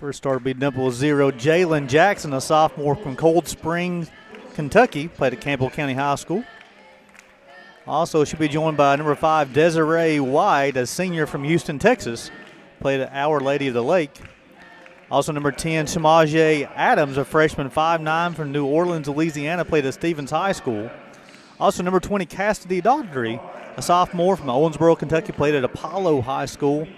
First starter will be number 0, Jalen Jackson, a sophomore from Cold Springs, Kentucky. Played at Campbell County High School. Also should be joined by number 5, Desiree White, a senior from Houston, Texas. Played at Our Lady of the Lake. Also number 10, Shamaje Adams, a freshman 5'9" from New Orleans, Louisiana. Played at Stevens High School. Also number 20, Cassidy Daughtry, a sophomore from Owensboro, Kentucky. Played at Apollo High School.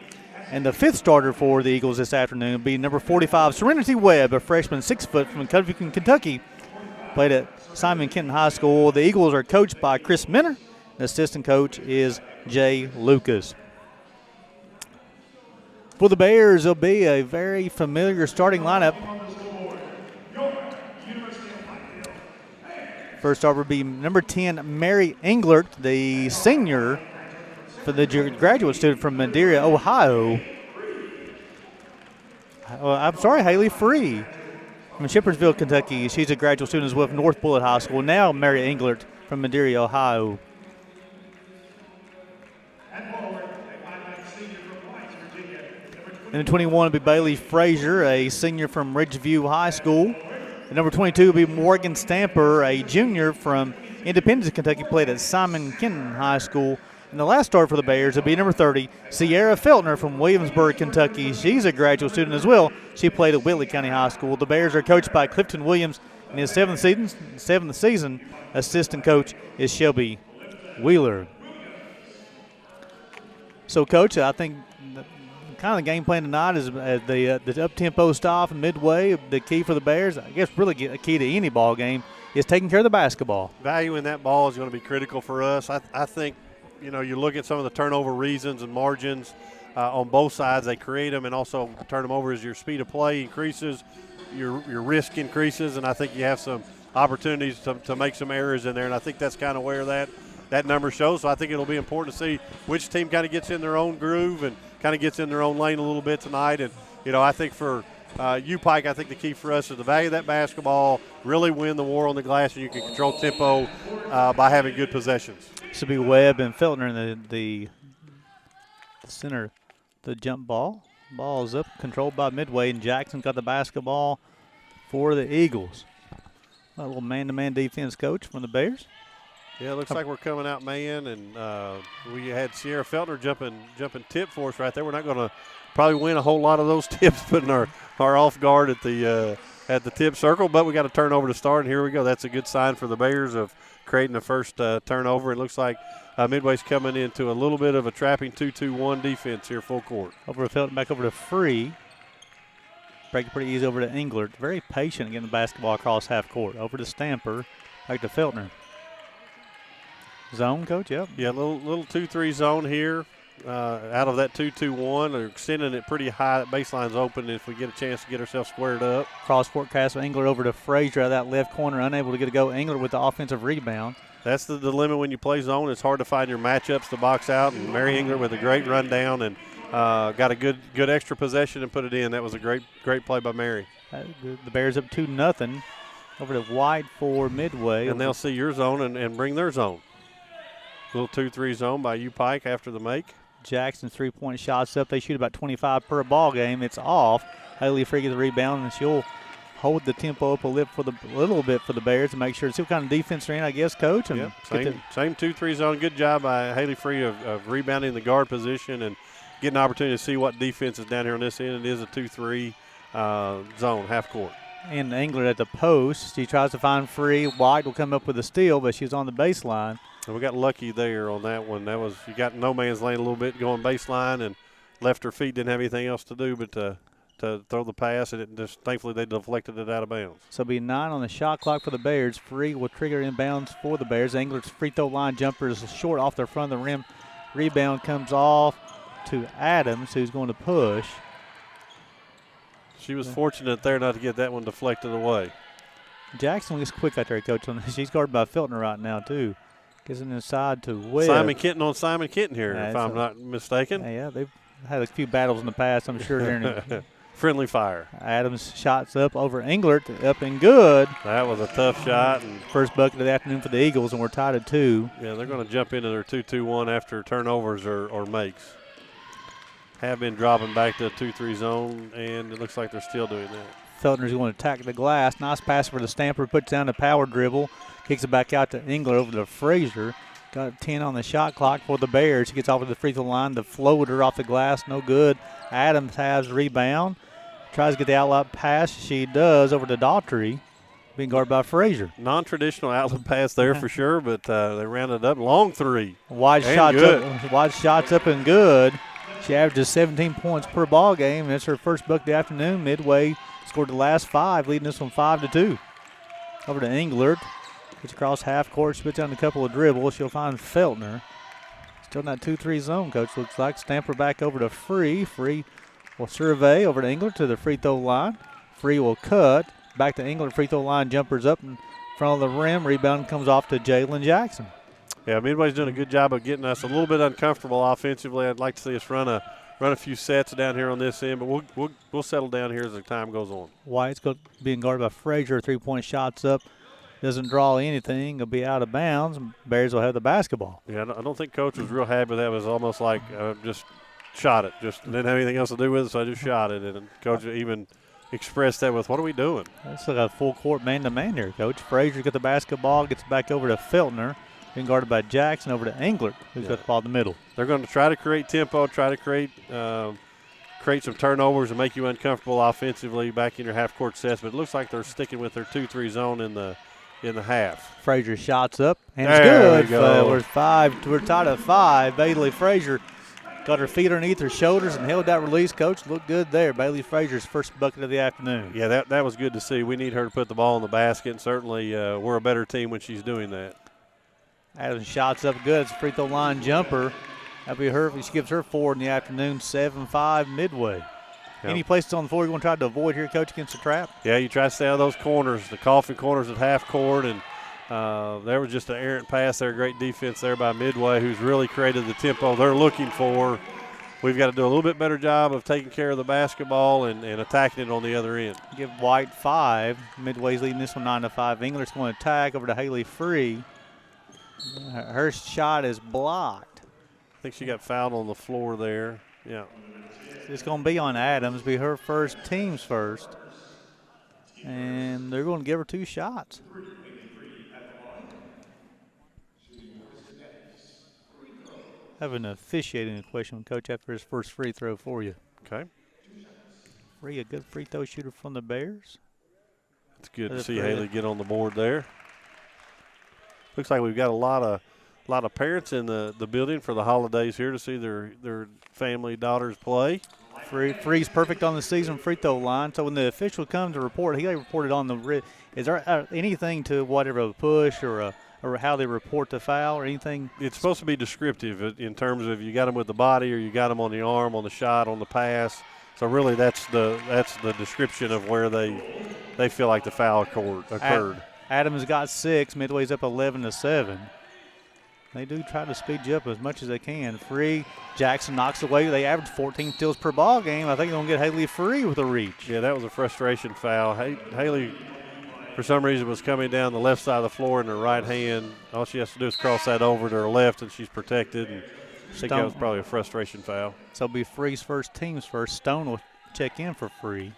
And the 5th starter for the Eagles this afternoon will be number 45, Serenity Webb, a freshman 6 foot from Kentucky. Played at Simon Kenton High School. The Eagles are coached by Chris Minner. The assistant coach is Jay Lucas. For the Bears, it'll be a very familiar starting lineup. First starter will be number 10, Mary Englert, the senior for the graduate student from Madeira, Ohio. Haley Free from Shepherdsville, Kentucky. She's a graduate student as well from North Bullitt High School. Now Mary Englert from Madeira, Ohio. And 21 will be Bailey Frazier, a senior from Ridgeview High School. And number 22 will be Morgan Stamper, a junior from Independence, Kentucky. Played at Simon Kenton High School. And the last starter for the Bears will be number 30, Sierra Feltner from Williamsburg, Kentucky. She's a graduate student as well. She played at Whitley County High School. The Bears are coached by Clifton Williams in his 7th season. Assistant coach is Shelby Wheeler. So, Coach, I think kind of the game plan tonight is the up-tempo stop and Midway. The key for the Bears, I guess really a key to any ball game, is taking care of the basketball. Value in that ball is going to be critical for us. I think, you look at some of the turnover reasons and margins on both sides. They create them and also turn them over as your speed of play increases, your risk increases, and I think you have some opportunities to make some errors in there, and I think that's kind of where that number shows. So I think it'll be important to see which team kind of gets in their own groove and kind of gets in their own lane a little bit tonight. And, I think for UPIKE, I think the key for us is the value of that basketball, really win the war on the glass, and you can control tempo by having good possessions. Should be Webb and Feltner in the center. The jump ball. Ball is up, controlled by Midway, and Jackson got the basketball for the Eagles. A little man-to-man defense, Coach, from the Bears. Yeah, it looks like we're coming out man, and we had Sierra Feltner jumping tip for us right there. We're not going to probably win a whole lot of those tips putting our off guard at the tip circle, but we got a turnover to start, and here we go. That's a good sign for the Bears of creating the first turnover. It looks like Midway's coming into a little bit of a trapping 2-2-1 defense here full court. Over to Felton, back over to Free. Break it pretty easy over to Englert. Very patient getting the basketball across half court. Over to Stamper, back to Feltner. Zone, Coach, yep. Yeah, little 2-3 zone here. Out of that 2-2-1, they're extending it pretty high. That baseline's open if we get a chance to get ourselves squared up. Cross court pass from Englert over to Frazier out of that left corner, unable to get a go. Englert with the offensive rebound. That's the limit when you play zone. It's hard to find your matchups to box out, and Mary Englert with a great rundown and got a good extra possession and put it in. That was a great play by Mary. The Bears up 2-0. Over to White for Midway. And they'll see your zone and bring their zone. Little 2-3 zone by UPIKE after the make. Jackson's three-point shot's up. They shoot about 25 per ball game. It's off. Haley Free gets the rebound, and she'll hold the tempo up a little bit for the Bears to make sure it's what kind of defense they're in, I guess, Coach. And same 2-3 zone. Good job by Haley Free of rebounding the guard position and getting an opportunity to see what defense is down here on this end. It is a 2-3 zone, half court. And Englert at the post. She tries to find Free. White will come up with a steal, but she's on the baseline. And we got lucky there on that one. You got no man's lane a little bit going baseline and left her feet, didn't have anything else to do but to throw the pass, and thankfully they deflected it out of bounds. So it'll be 9 on the shot clock for the Bears. Free will trigger inbounds for the Bears. Englert's free throw line jumper is short off the front of the rim. Rebound comes off to Adams, who's going to push. She was fortunate there not to get that one deflected away. Jackson looks quick out there, Coach. She's guarded by Feltner right now, too. Gets it inside to Webb. Simon Kenton on Simon Kenton here, if I'm not mistaken. Yeah, they've had a few battles in the past, I'm sure. Friendly fire. Adams shots up over Englert, up and good. That was a tough shot. And first bucket of the afternoon for the Eagles, and we're tied at 2. Yeah, they're going to jump into their 2-2-1 after turnovers or makes. have been dropping back to a 2-3 zone, and it looks like they're still doing that. Feltner's going to attack the glass. Nice pass for the Stamper. Puts down the power dribble. Kicks it back out to Engler over to Frazier. Got 10 on the shot clock for the Bears. He gets off of the free throw line. The floater off the glass, no good. Adams has rebound. Tries to get the outlet pass. She does over to Daughtry. Being guarded by Frazier. Non-traditional outlet pass there for sure, but they rounded up. Long three. Wide shots up and good. She averages 17 points per ball game. That's her first bucket of the afternoon. Midway scored the last 5, leading this one 5-2. Over to Englert. Gets across half court, spits down a couple of dribbles. She'll find Feltner. Still in that 2-3 zone, coach. Looks like Stamper back over to Free. Free will survey over to Englert to the free throw line. Free will cut. Back to Englert. Free throw line jumpers up in front of the rim. Rebound comes off to Jalen Jackson. Yeah, Midway's doing a good job of getting us a little bit uncomfortable offensively. I'd like to see us run a few sets down here on this end, but we'll settle down here as the time goes on. White's being guarded by Frazier. 3-point shots up. Doesn't draw anything. It'll be out of bounds. Bears will have the basketball. Yeah, I don't think Coach was real happy with that. It was almost like just shot it. Just didn't have anything else to do with it, so I just shot it. And Coach even expressed that with, what are we doing? It's like a full court man-to-man here, Coach. Frazier got the basketball, gets back over to Feltner. Being guarded by Jackson over to Englert, who's got the ball in the middle. They're going to try to create tempo, try to create some turnovers and make you uncomfortable offensively back in your half-court sets, but it looks like they're sticking with their 2-3 zone in the half. Frazier shots up, and it's there good. We go. We're tied at 5. Bailey Frazier got her feet underneath her shoulders and held that release, Coach. Looked good there. Bailey Frazier's first bucket of the afternoon. Yeah, that was good to see. We need her to put the ball in the basket, and certainly we're a better team when she's doing that. Adams shots up good. It's a free throw line jumper. That'll be her. She gives her 4 in the afternoon. 7-5 Midway. Yep. Any places on the floor you want to try to avoid here, Coach, against the trap? Yeah, you try to stay out of those corners, the coffee corners at half court, and there was just an errant pass there. Great defense there by Midway, who's really created the tempo they're looking for. We've got to do a little bit better job of taking care of the basketball and attacking it on the other end. Give White 5. Midway's leading this one 9-5. Englert's going to attack over to Haley Free. Her shot is blocked. I think she got fouled on the floor there. Yeah. It's going to be on Adams, be her first, team's first. And they're going to give her 2 shots. I have an officiating question, Coach, after his first free throw for you. Okay. Free, a good free throw shooter from the Bears. It's good to see Haley get on the board there. Looks like we've got a lot of parents in the building for the holidays here to see their family daughters play. Free's perfect on the season free throw line. So when the official comes to report, he reported on the is there anything to whatever a push or how they report the foul or anything? It's supposed to be descriptive in terms of you got them with the body or you got them on the arm, on the shot, on the pass. So really, that's the description of where they feel like the foul occurred. Adams got 6. Midway's up 11-7. They do try to speed you up as much as they can. Free. Jackson knocks away. They average 14 steals per ball game. I think they're going to get Haley Free with a reach. Yeah, that was a frustration foul. Haley, for some reason, was coming down the left side of the floor in her right hand. All she has to do is cross that over to her left, and she's protected. And I think that was probably a frustration foul. So it'll be Free's first, team's first. Stone will check in for Free.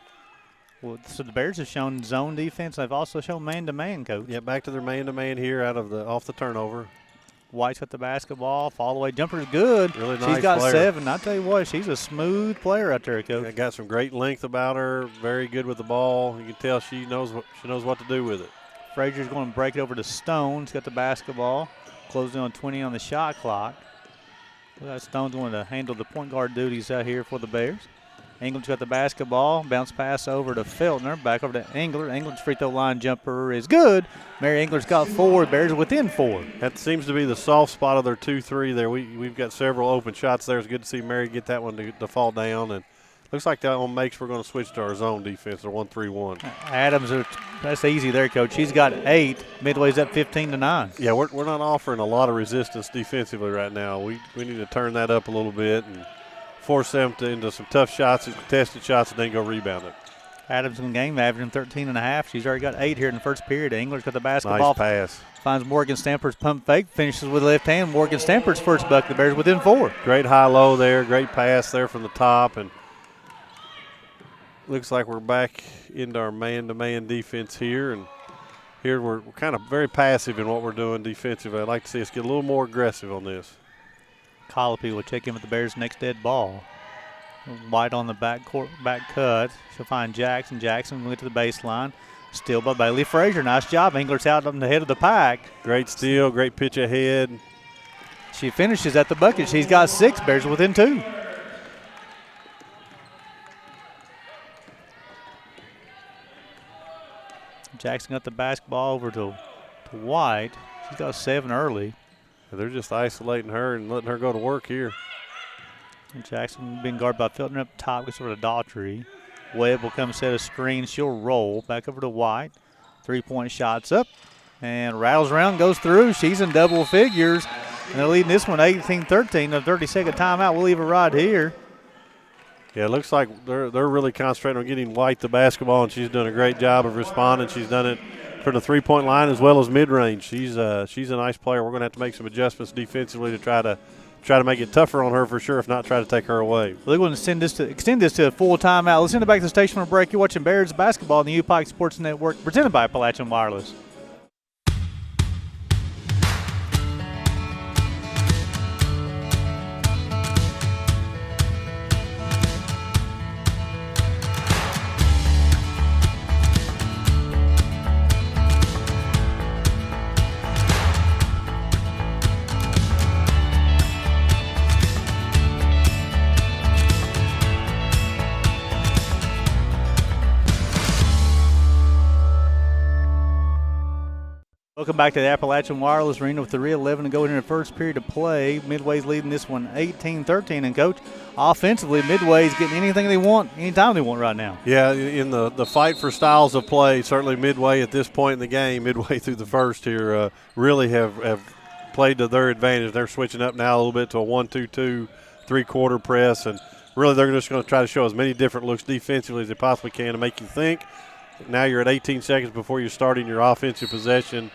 Well, so the Bears have shown zone defense. They've also shown man-to-man, Coach. Yeah, back to their man-to-man here off the turnover. White's got the basketball. Fall away jumper is good. Really nice. She's got player. 7. I tell you what, she's a smooth player out there, Coach. Yeah, got some great length about her. Very good with the ball. You can tell she knows what to do with it. Frazier's going to break it over to Stone. He's got the basketball. Closing on 20 on the shot clock. Stone's going to handle the point guard duties out here for the Bears. England's got the basketball. Bounce pass over to Feltner. Back over to Englert. England's free throw line jumper is good. Mary Englert's got 4. Bears are within 4. That seems to be the soft spot of their 2-3 there. We've got several open shots there. It's good to see Mary get that one to fall down. And looks like that one makes we're going to switch to our zone defense, or 1-3-1. Adams, that's easy there, Coach. She's got 8. Midway's up 15-9. Yeah, we're not offering a lot of resistance defensively right now. We need to turn that up a little bit and force them into some tough shots and contested shots and then go rebound it. Adams in the game, averaging 13 and a half. She's already got 8 here in the first period. Engler's got the basketball. Nice pass. Finds Morgan Stamper's pump fake, finishes with left hand. Morgan Stamper's first bucket. The Bears within 4. Great high-low there. Great pass there from the top. And looks like we're back into our man-to-man defense here. And here we're kind of very passive in what we're doing defensively. I'd like to see us get a little more aggressive on this. Colopy will check in with the Bears' next dead ball. White on the back cut. She'll find Jackson. Jackson went to the baseline. Steal by Bailey Frazier. Nice job. Engler's out on the head of the pack. Great steal. Great pitch ahead. She finishes at the bucket. She's got 6. Bears within 2. Jackson got the basketball over to White. She's got 7 early. They're just isolating her and letting her go to work here. And Jackson being guarded by Felton up top. Gets over to Daughtry. Webb will come set a screen. She'll roll back over to White. 3-point shots up. And rattles around, goes through. She's in double figures. And they're leading this one 18-13. A 30-second timeout. We'll leave it right here. Yeah, it looks like they're really concentrating on getting White the basketball, and she's done a great job of responding. She's done it from the three-point line as well as mid-range. She's a nice player. We're going to have to make some adjustments defensively to try to make it tougher on her for sure, if not try to take her away. They're going to extend this to a full timeout. Let's send it back to the station for a break. You're watching Bears basketball on the UPIKE Sports Network, presented by Appalachian Wireless. Welcome back to the Appalachian Wireless Arena with 3:11 to go into the first period of play. Midway's leading this one 18-13. And, Coach, offensively, Midway's getting anything they want, anytime they want right now. Yeah, in the fight for styles of play, certainly Midway at this point in the game, midway through the first here, really have played to their advantage. They're switching up now a little bit to a 1-2-2, 3-quarter press. And really they're just going to try to show as many different looks defensively as they possibly can to make you think. Now you're at 18 seconds before you're starting your offensive possession.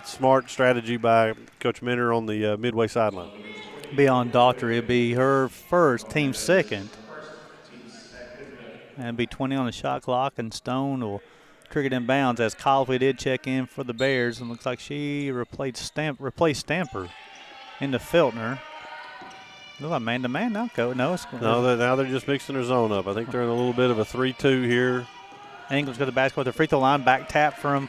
Smart strategy by Coach Minner on the Midway sideline. Be on Daughtry. It'll be her first, team second. And it'll be 20 on the shot clock, and Stone will trigger it in bounds as Colby did check in for the Bears. And looks like she replaced Stamper into Feltner. Look like man-to-man now, Coach. No, now they're just mixing their zone up. I think they're in a little bit of a 3-2 here. England's got the basketball at the free throw line. Back tap from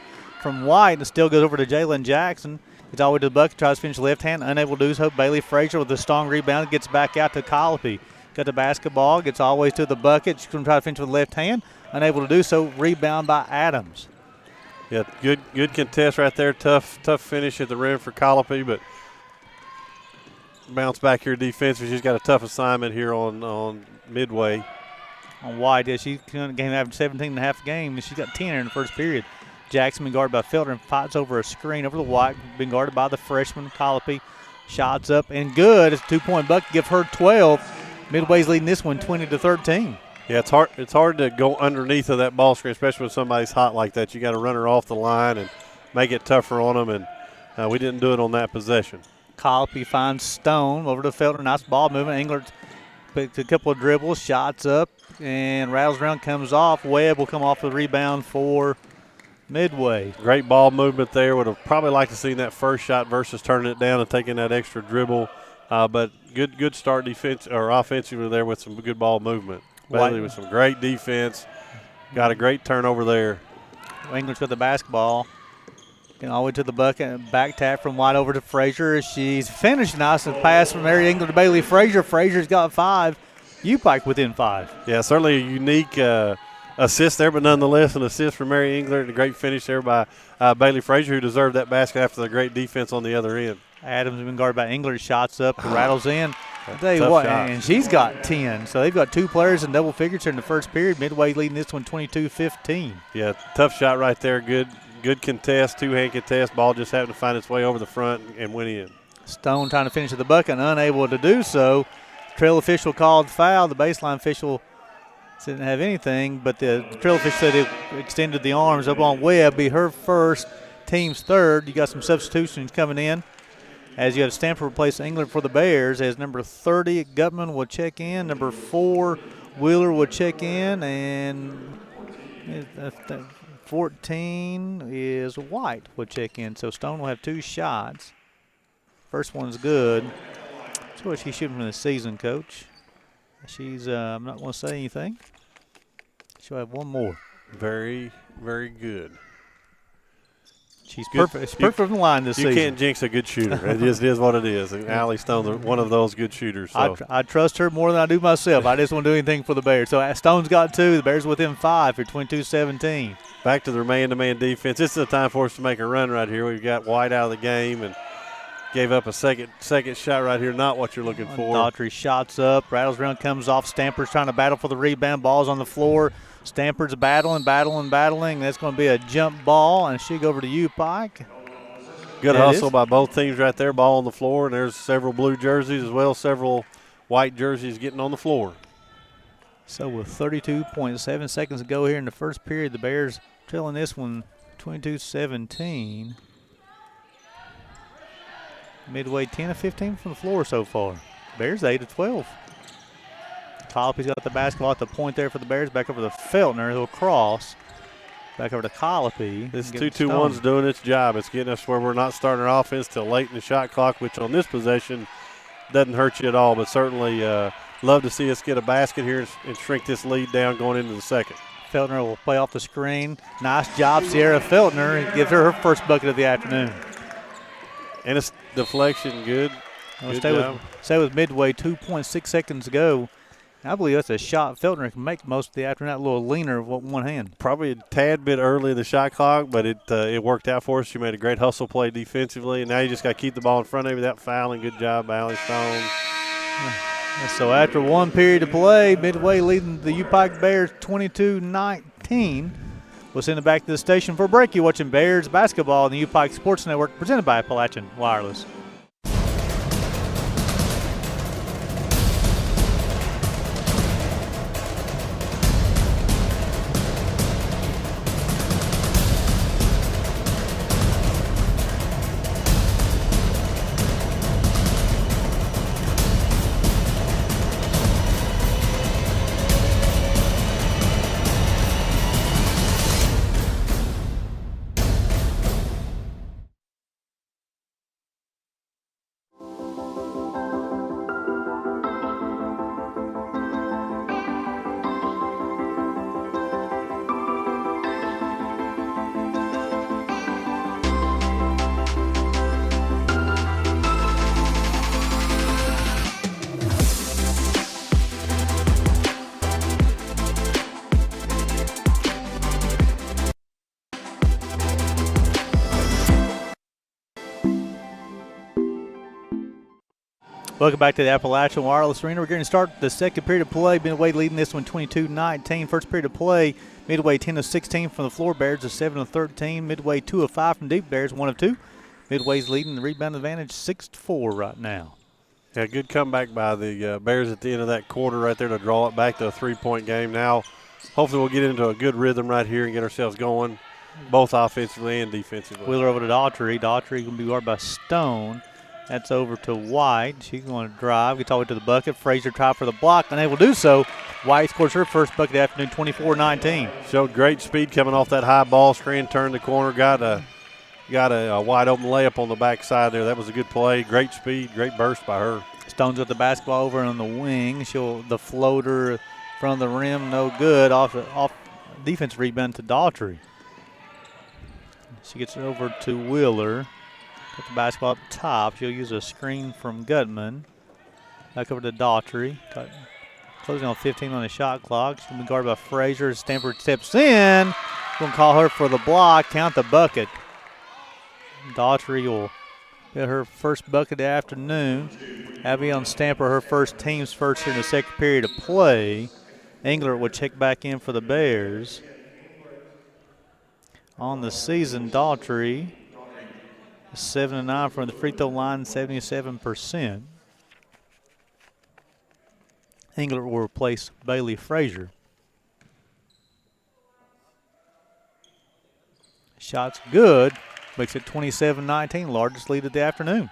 White, and still goes over to Jalen Jackson. Gets all the way to the bucket, tries to finish left hand, unable to do so. Bailey Frazier with a strong rebound, gets back out to Colopy. Got the basketball, gets all the way to the bucket. She's going to try to finish with the left hand, unable to do so. Rebound by Adams. Yeah, good contest right there. Tough finish at the rim for Colopy, but bounce back here defensively. She's got a tough assignment here on Midway. On White, yeah, she's going to have 17.5 game, and she's got 10 in the first period. Jackson been guarded by Felder and fights over a screen over the White. Been guarded by the freshman, Colopy. Shots up and good. It's a 2-point bucket. Give her 12. Midway's leading this one 20-13. Yeah, it's hard to go underneath of that ball screen, especially when somebody's hot like that. You got to run her off the line and make it tougher on them, and we didn't do it on that possession. Colopy finds Stone over to Felder. Nice ball movement. Engler picked a couple of dribbles, shots up, and rattles around, comes off. Webb will come off the rebound for Midway. Great ball movement there. Would have probably liked to see that first shot versus turning it down and taking that extra dribble. But good start defense or offensively there with some good ball movement. Bailey with some great defense. Got a great turnover there. England's got the basketball. Getting all the way to the bucket. Back tap from White over to Frazier. She's finished. Nice pass from Mary England to Bailey Frazier. Frazier's got 5. UPIKE within 5. Yeah, certainly a unique assist there, but nonetheless an assist from Mary Engler. A great finish there by Bailey Frazier, who deserved that basket after the great defense on the other end. Adams has been guarded by Engler. Shots up, rattles in. I'll tell you what, and she's got 10. So they've got 2 players in double figures here in the first period. Midway leading this one 22-15. Yeah, tough shot right there. Good contest, 2-hand contest. Ball just happened to find its way over the front and went in. Stone trying to finish at the bucket, unable to do so. Trail official called foul. The baseline official Didn't have anything, but the Trailfish said it extended the arms up on Webb. Be her first, team's third. You got some substitutions coming in as you have Stamper replace England for the Bears, as number 30, Gutman will check in. Number 4, Wheeler will check in, and 14 is White will check in. So Stone will have 2 shots. First one's good. That's what she's shooting from the season, Coach. She's, I'm not going to say anything. She'll have one more. Very, very good. She's perfect. It's perfect in line this season. You can't jinx a good shooter. It just is what it is. And Allie Stone's one of those good shooters. So. I trust her more than I do myself. I just won't do anything for the Bears. So Stone's got 2. The Bears within 5 for 22-17. Back to their man-to-man defense. This is a time for us to make a run right here. We've got White out of the game and gave up a second shot right here. Not what you're looking for. Daughtry shots up. Rattles around, comes off. Stamper's trying to battle for the rebound. Ball's on the floor. Stamper's battling. That's going to be a jump ball, and she go over to UPIKE. Good hustle by both teams right there. Ball on the floor, and there's several blue jerseys as well, several white jerseys getting on the floor. So with 32.7 seconds to go here in the first period, the Bears trailing this one 22-17. Midway 10 of 15 from the floor so far. Bears 8 of 12. Colopy's got the basketball at the point there for the Bears. Back over to Feltner. He'll cross. Back over to Colopy. This 2-2-1's doing its job. It's getting us where we're not starting our offense till late in the shot clock, which on this possession doesn't hurt you at all, but certainly love to see us get a basket here and shrink this lead down going into the second. Feltner will play off the screen. Nice job, Sierra Feltner. Gives her first bucket of the afternoon. And it's deflection, good. Stay with Midway, 2.6 seconds to go. I believe that's a shot Feltner can make most of the afternoon, that little leaner with one hand. Probably a tad bit early in the shot clock, but it worked out for us. She made a great hustle play defensively, and now you just got to keep the ball in front of you without fouling. Good job by Allie Stone. So after one period of play, Midway leading the UPIKE Bears 22-19. We'll send it back to the station for a break. You're watching Bears basketball on the UPIKE Sports Network, presented by Appalachian Wireless. Welcome back to the Appalachian Wireless Arena. We're going to start the second period of play. Midway leading this one 22-19. First period of play, Midway 10 of 16 from the floor. Bears are 7 of 13. Midway 2 of 5 from deep. Bears 1 of 2. Midway's leading the rebound advantage 6-4 right now. Yeah, good comeback by the Bears at the end of that quarter right there to draw it back to a three-point game. Now, hopefully we'll get into a good rhythm right here and get ourselves going, both offensively and defensively. Wheeler over to Daughtry. Daughtry going to be guarded by Stone. That's over to White. She's going to drive, gets all the way to the bucket. Frazier tried for the block, unable to do so. White scores her first bucket of the afternoon, 24-19. Showed great speed coming off that high ball screen, turned the corner, got a wide open layup on the backside there. That was a good play. Great speed, great burst by her. Stone's got the basketball over on the wing. The floater from the rim, no good. Off defense rebound to Daughtry. She gets it over to Wheeler. Got the basketball up top. She'll use a screen from Gutman. Back over to Daughtry. Closing on 15 on the shot clock. She's going to be guarded by Frazier. Stamper steps in. Going to call her for the block. Count the bucket. Daughtry will get her first bucket of the afternoon. Avion Stamper, her team's first here in the second period of play. Engler will check back in for the Bears. On the season, Daughtry 7-9 from the free throw line, 77%. Engler will replace Bailey Frazier. Shot's good. Makes it 27-19, largest lead of the afternoon.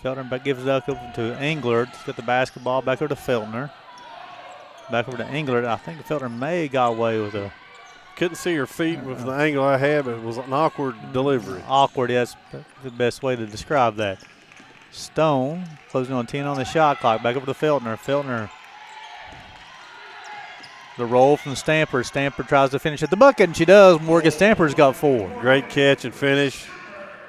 Feltner gives it up to Englert. He's got the basketball back over to Feltner. Back over to Englert. I think Feltner may got away with a. Couldn't see her feet with the angle I had, but it was an awkward delivery. Awkward, yes, the best way to describe that. Stone closing on 10 on the shot clock. Back over to Feltner. Feltner. The roll from Stamper. Stamper tries to finish at the bucket, and she does. Morgan Stamper's got 4. Great catch and finish.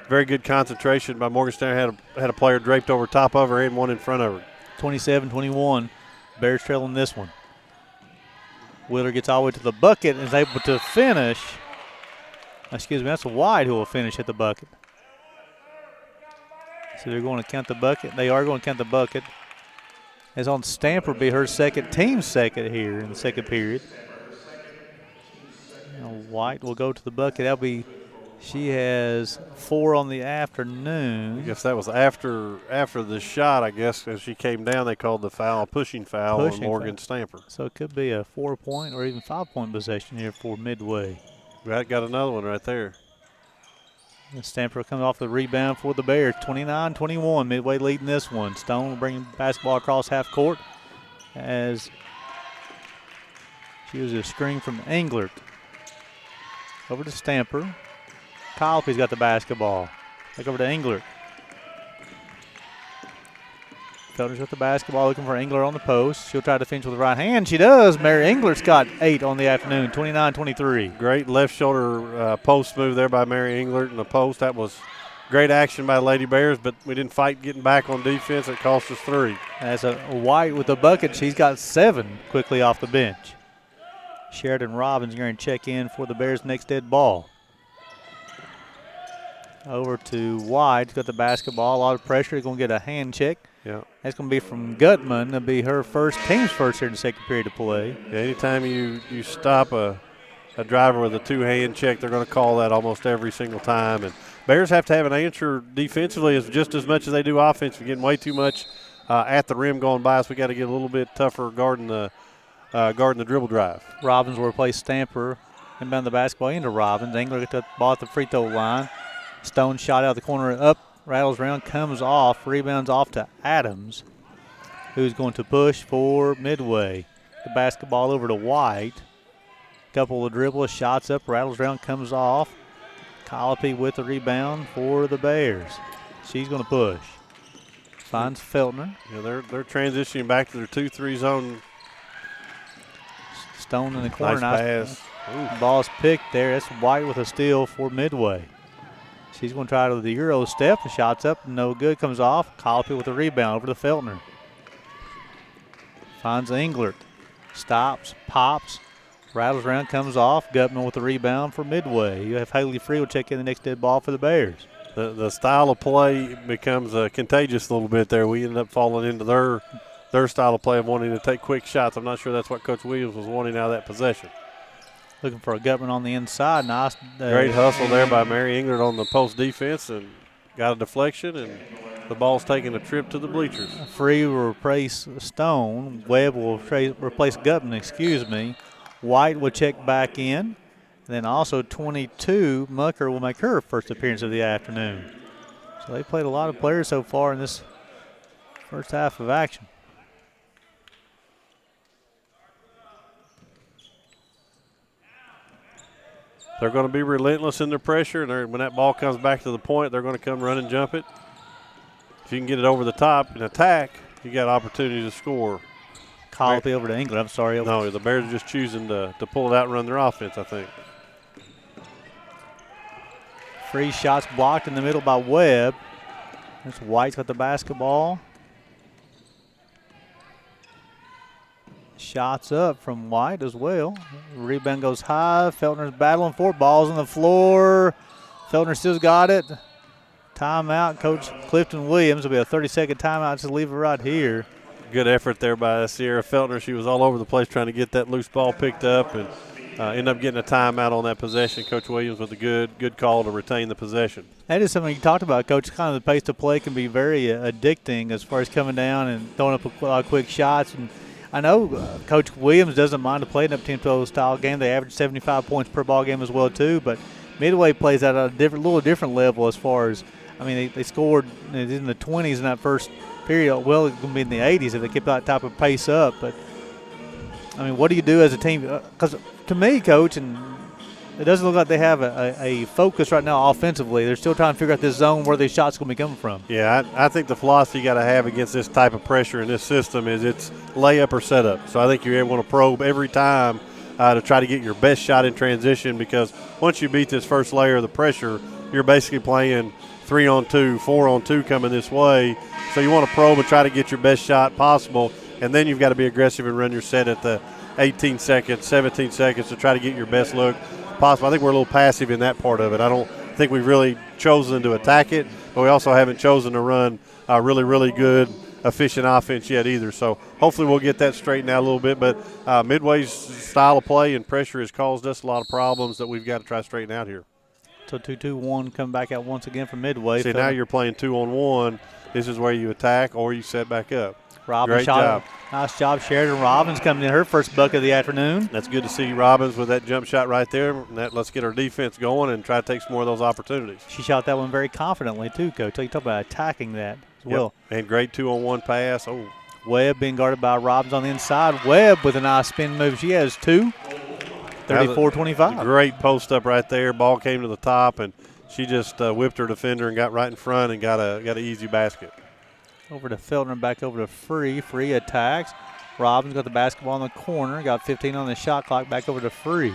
Very good concentration by Morgan Stamper. Had a player draped over top of her and one in front of her. 27-21. Bears trailing this one. Wheeler gets all the way to the bucket and is able to finish. Excuse me, that's White who will finish at the bucket. So they're going to count the bucket. They are going to count the bucket. As on Stamper be her team second here in the second period. Now White will go to the bucket. That'll be, she has 4 on the afternoon. I guess that was after the shot, I guess, as she came down, they called the foul, pushing foul on Morgan Stamper. So it could be a 4-point or even 5-point possession here for Midway. Got another one right there. And Stamper comes off the rebound for the Bears. 29-21. Midway leading this one. Stone will bring basketball across half court as she was a screen from Englert. Over to Stamper. Colopy's got the basketball. Back over to Englert. Felder's got the basketball looking for Englert on the post. She'll try to finish with the right hand. She does. Mary Englert's got 8 on the afternoon, 29-23. Great left shoulder post move there by Mary Englert in the post. That was great action by the Lady Bears, but we didn't fight getting back on defense. It cost us 3. As a White with the bucket, she's got 7 quickly off the bench. Sheridan Robbins going to check in for the Bears' next dead ball. Over to White. He's got the basketball. A lot of pressure. He's going to get a hand check. Yeah. That's going to be from Gutman. That'll be her team's first here in the second period of play. Yeah, anytime you stop a driver with a 2-hand check, they're going to call that almost every single time. And Bears have to have an answer defensively just as much as they do offensively. Getting way too much at the rim going by us. We got to get a little bit tougher guarding the dribble drive. Robbins will replace Stamper. Inbound the basketball into Robbins. Engler gets the ball at the free throw line. Stone shot out the corner up. Rattles around, comes off, rebounds off to Adams, who's going to push for Midway. The basketball over to White. Couple of dribbles, shots up, rattles around, comes off. Colopy with the rebound for the Bears. She's going to push. Finds Feltner. Yeah, they're transitioning back to their 2-3 zone. Stone in the corner. Nice pass. Ball's picked there. That's White with a steal for Midway. She's going to try to the Euro step. The shot's up, no good, comes off. Colopy with the rebound over to Feltner. Finds Englert. Stops, pops, rattles around, comes off. Gutman with the rebound for Midway. You have Haley Free will check in the next dead ball for the Bears. The style of play becomes contagious a little bit there. We ended up falling into their style of play of wanting to take quick shots. I'm not sure that's what Coach Williams was wanting out of that possession. Looking for a Gutman on the inside. Nice. Great hustle there by Mary Englert on the post defense and got a deflection, and the ball's taking a trip to the bleachers. Free will replace Stone. Webb will replace Gutman, White will check back in. And then also 22, Mucker will make her first appearance of the afternoon. So they played a lot of players so far in this first half of action. They're going to be relentless in their pressure, and when that ball comes back to the point, they're going to come run and jump it. If you can get it over the top and attack, you got opportunity to score. Colopy over to England. I'm sorry. No, the Bears are just choosing to pull it out and run their offense, I think. Free shots blocked in the middle by Webb. That's White's got the basketball. Shots up from White as well. Rebound goes high. Feltner's battling for it. Ball's on the floor. Feltner still's got it. Timeout. Coach Clifton Williams. Will be a 30-second timeout. Just leave it right here. Good effort there by Sierra Feltner. She was all over the place trying to get that loose ball picked up and end up getting a timeout on that possession. Coach Williams with a good call to retain the possession. That is something you talked about, Coach. Kind of the pace of play can be very addicting as far as coming down and throwing up a lot of quick shots. And I know Coach Williams doesn't mind to play an up-tempo style game. They average 75 points per ball game as well, too. But Midway plays at a little different level as far as, I mean, they scored in the 20s in that first period. Well, it's going to be in the 80s if they keep that type of pace up. But, I mean, what do you do as a team? Because to me, Coach, and it doesn't look like they have a focus right now offensively. They're still trying to figure out this zone where these shots going to be coming from. Yeah, I think the philosophy you got to have against this type of pressure in this system is it's layup or setup. So I think you're able to probe every time to try to get your best shot in transition, because once you beat this first layer of the pressure, you're basically playing 3-on-2, 4-on-2 coming this way. So you want to probe and try to get your best shot possible, and then you've got to be aggressive and run your set at the 18 seconds, 17 seconds to try to get your best look possible. I think we're a little passive in that part of it. I don't think we've really chosen to attack it, but we also haven't chosen to run really, really good, efficient offense yet either. So hopefully we'll get that straightened out a little bit. But Midway's style of play and pressure has caused us a lot of problems that we've got to try to straighten out here. So 2-2-1 come back out once again from Midway. See, now you're playing 2-on-1. This is where you attack or you set back up. Robbins shot. Nice job. Sheridan Robbins coming in her first bucket of the afternoon. That's good to see Robbins with that jump shot right there. Let's get our defense going and try to take some more of those opportunities. She shot that one very confidently too, Coach. You talk about attacking that as well. And great 2-on-1 pass. Oh, Webb being guarded by Robbins on the inside. Webb with a nice spin move. She has 2. 34-25. Great post up right there. Ball came to the top, and she just whipped her defender and got right in front and got an easy basket. Over to Feltner, back over to Free. Free attacks. Robbins got the basketball in the corner. Got 15 on the shot clock. Back over to Free.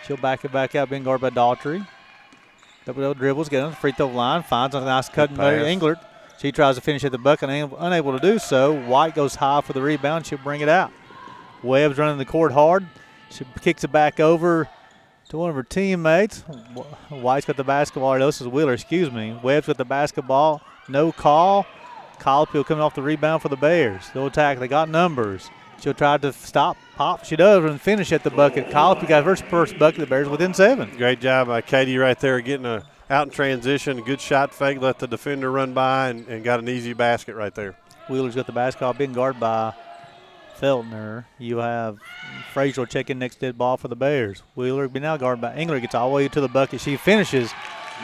She'll back it back out, being guarded by Daughtry. Double dribbles, get on the free throw line. Finds a nice cut by Englert. She tries to finish at the bucket, unable to do so. White goes high for the rebound. She'll bring it out. Webb's running the court hard. She kicks it back over to one of her teammates. White's got the basketball. This is Wheeler, excuse me. Webb's got the basketball. No call. Colopil coming off the rebound for the Bears. They'll attack. They got numbers. She'll try to stop. Pop. She does and finish at the bucket. Colopil got her first bucket. The Bears within 7. Great job by Katie right there getting out in transition. Good shot fake. Let the defender run by and got an easy basket right there. Wheeler's got the basketball being guarded by Feltner. You have Frazier check in next dead ball for the Bears. Wheeler be now guarded by Engler. Gets all the way to the bucket. She finishes.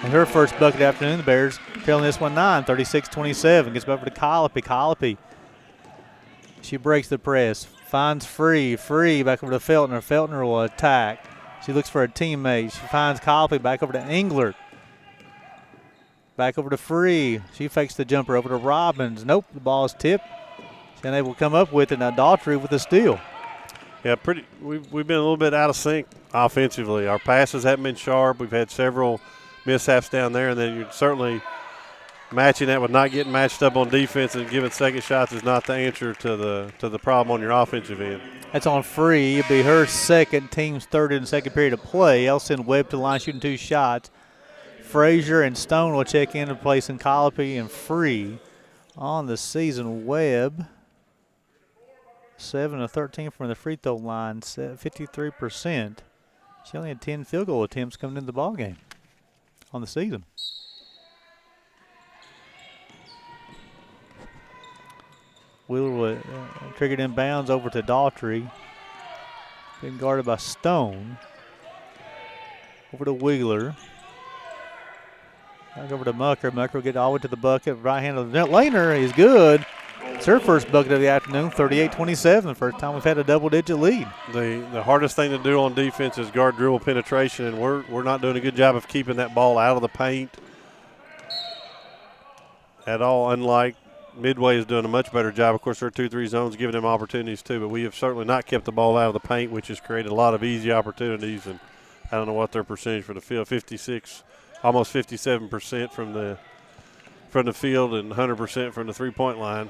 And her first bucket of the afternoon, the Bears trailing this one 9, 36-27. Gets over to Colopy. Colopy. She breaks the press. Finds Free. Free back over to Feltner. Feltner will attack. She looks for a teammate. She finds Colopy back over to Englert. Back over to Free. She fakes the jumper over to Robbins. Nope, the ball is tipped. She's unable to come up with it. Now Daughtry with the steal. Yeah, we've been a little bit out of sync offensively. Our passes haven't been sharp. We've had several mishaps down there, and then you're certainly matching that with not getting matched up on defense and giving second shots is not the answer to the problem on your offensive end. That's on Free. It'll be her second, team's third in the second period of play. They'll send Webb to the line shooting 2 shots. Frazier and Stone will check in, replacing Colopy and Free on the season. Webb 7 of 13 from the free throw line, 53%. She only had 10 field goal attempts coming into the ball game on the season. Wheeler triggered inbounds over to Daughtry. Being guarded by Stone. Over to Wheeler. Back over to Mucker. Mucker will get all the way to the bucket. Right hand of the net. Laner is good. It's her first bucket of the afternoon, 38-27. The first time we've had a double-digit lead. The hardest thing to do on defense is guard dribble penetration, and we're not doing a good job of keeping that ball out of the paint at all, unlike Midway is doing a much better job. Of course, their 2-3 zones giving them opportunities too, but we have certainly not kept the ball out of the paint, which has created a lot of easy opportunities. And I don't know what their percentage for the field, 56, almost 57% from the field and 100% from the three-point line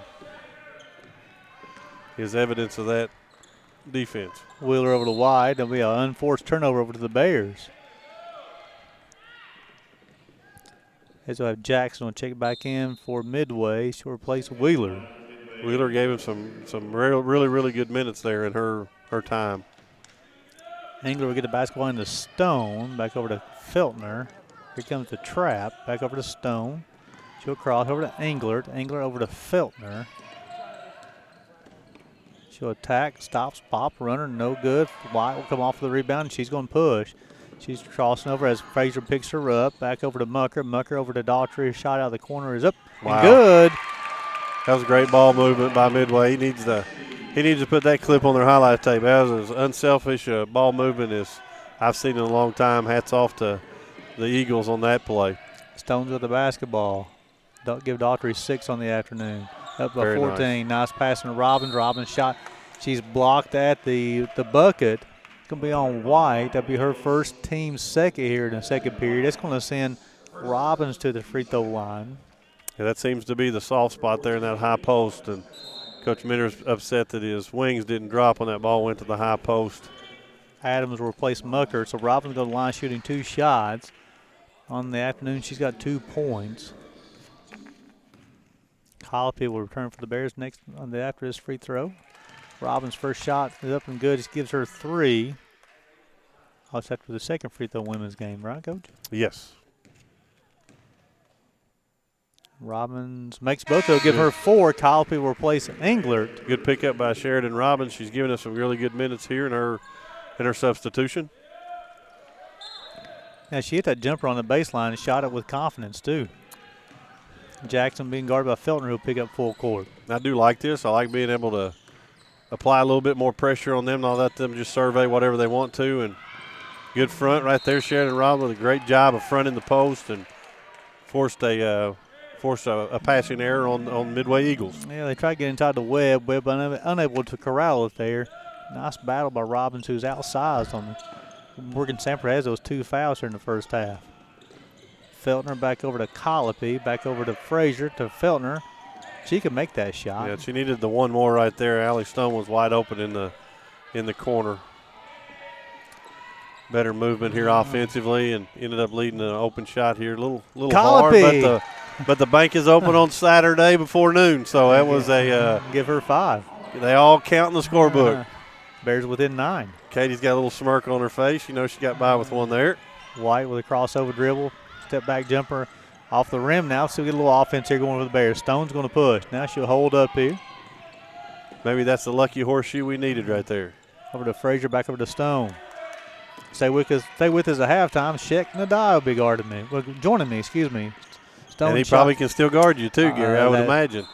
is evidence of that defense. Wheeler over to Wide. There'll be an unforced turnover over to the Bears. As we'll have Jackson will check it back in for Midway. She'll replace Wheeler. Wheeler gave him some really, really good minutes there in her time. Engler will get the basketball into Stone. Back over to Feltner. Here comes the trap. Back over to Stone. She'll cross over to Englert. Englert over to Feltner. She'll attack, stops, pop, runner, no good. White will come off for the rebound, and she's going to push. She's crossing over as Frazier picks her up. Back over to Mucker. Mucker over to Daughtry. Shot out of the corner is up. Wow. And good. That was a great ball movement by Midway. He needs to put that clip on their highlight tape. That was as unselfish a ball movement as I've seen in a long time. Hats off to the Eagles on that play. Stones with the basketball. Don't give Daughtry 6 on the afternoon. Up by Very 14. Nice passing to Robbins. Robbins shot. She's blocked at the bucket. Going to be on White. That'll be her first team second here in the second period. That's going to send Robbins to the free throw line. Yeah, that seems to be the soft spot there in that high post. And Coach Minter's upset that his wings didn't drop when that ball went to the high post. Adams will replace Mucker. So Robbins go to the line shooting 2 shots. On the afternoon, she's got 2 points. Colopy will return for the Bears next after this free throw. Robbins' first shot is up and good. It gives her 3. That's after the second free throw women's game, right, Coach? Yes. Robbins makes both. They'll give her 4. Colopy will replace Englert. Good pickup by Sheridan Robbins. She's giving us some really good minutes here in her substitution. Yeah, she hit that jumper on the baseline and shot it with confidence, too. Jackson being guarded by Feltner, who'll pick up full court. I do like this. I like being able to apply a little bit more pressure on them, not let them just survey whatever they want to. And good front right there, Sheridan Robbins with a great job of fronting the post and forced a passing error on Midway Eagles. Yeah, they tried to get inside the Webb. Webb unable to corral it there. Nice battle by Robbins, who's outsized on the Morgan Sanford has those 2 fouls here in the first half. Feltner back over to Colopy, back over to Frazier, to Feltner. She can make that shot. Yeah, she needed the one more right there. Allie Stone was wide open in the corner. Better movement here offensively and ended up leading an open shot here. A little hard, but the bank is open on Saturday before noon, so that was a give her 5. They all count in the scorebook. Bears within 9. Katie's got a little smirk on her face. You know she got by with one there. White with a crossover dribble, step back jumper off the rim now. So we get a little offense here going for the Bears. Stone's going to push. Now she'll hold up here. Maybe that's the lucky horseshoe we needed right there. Over to Frazier, back over to Stone. Stay with us at halftime. Sheck Nadai will be guarding me. Well, joining me, excuse me. Stone and he probably can still guard you too, Gary, I would imagine.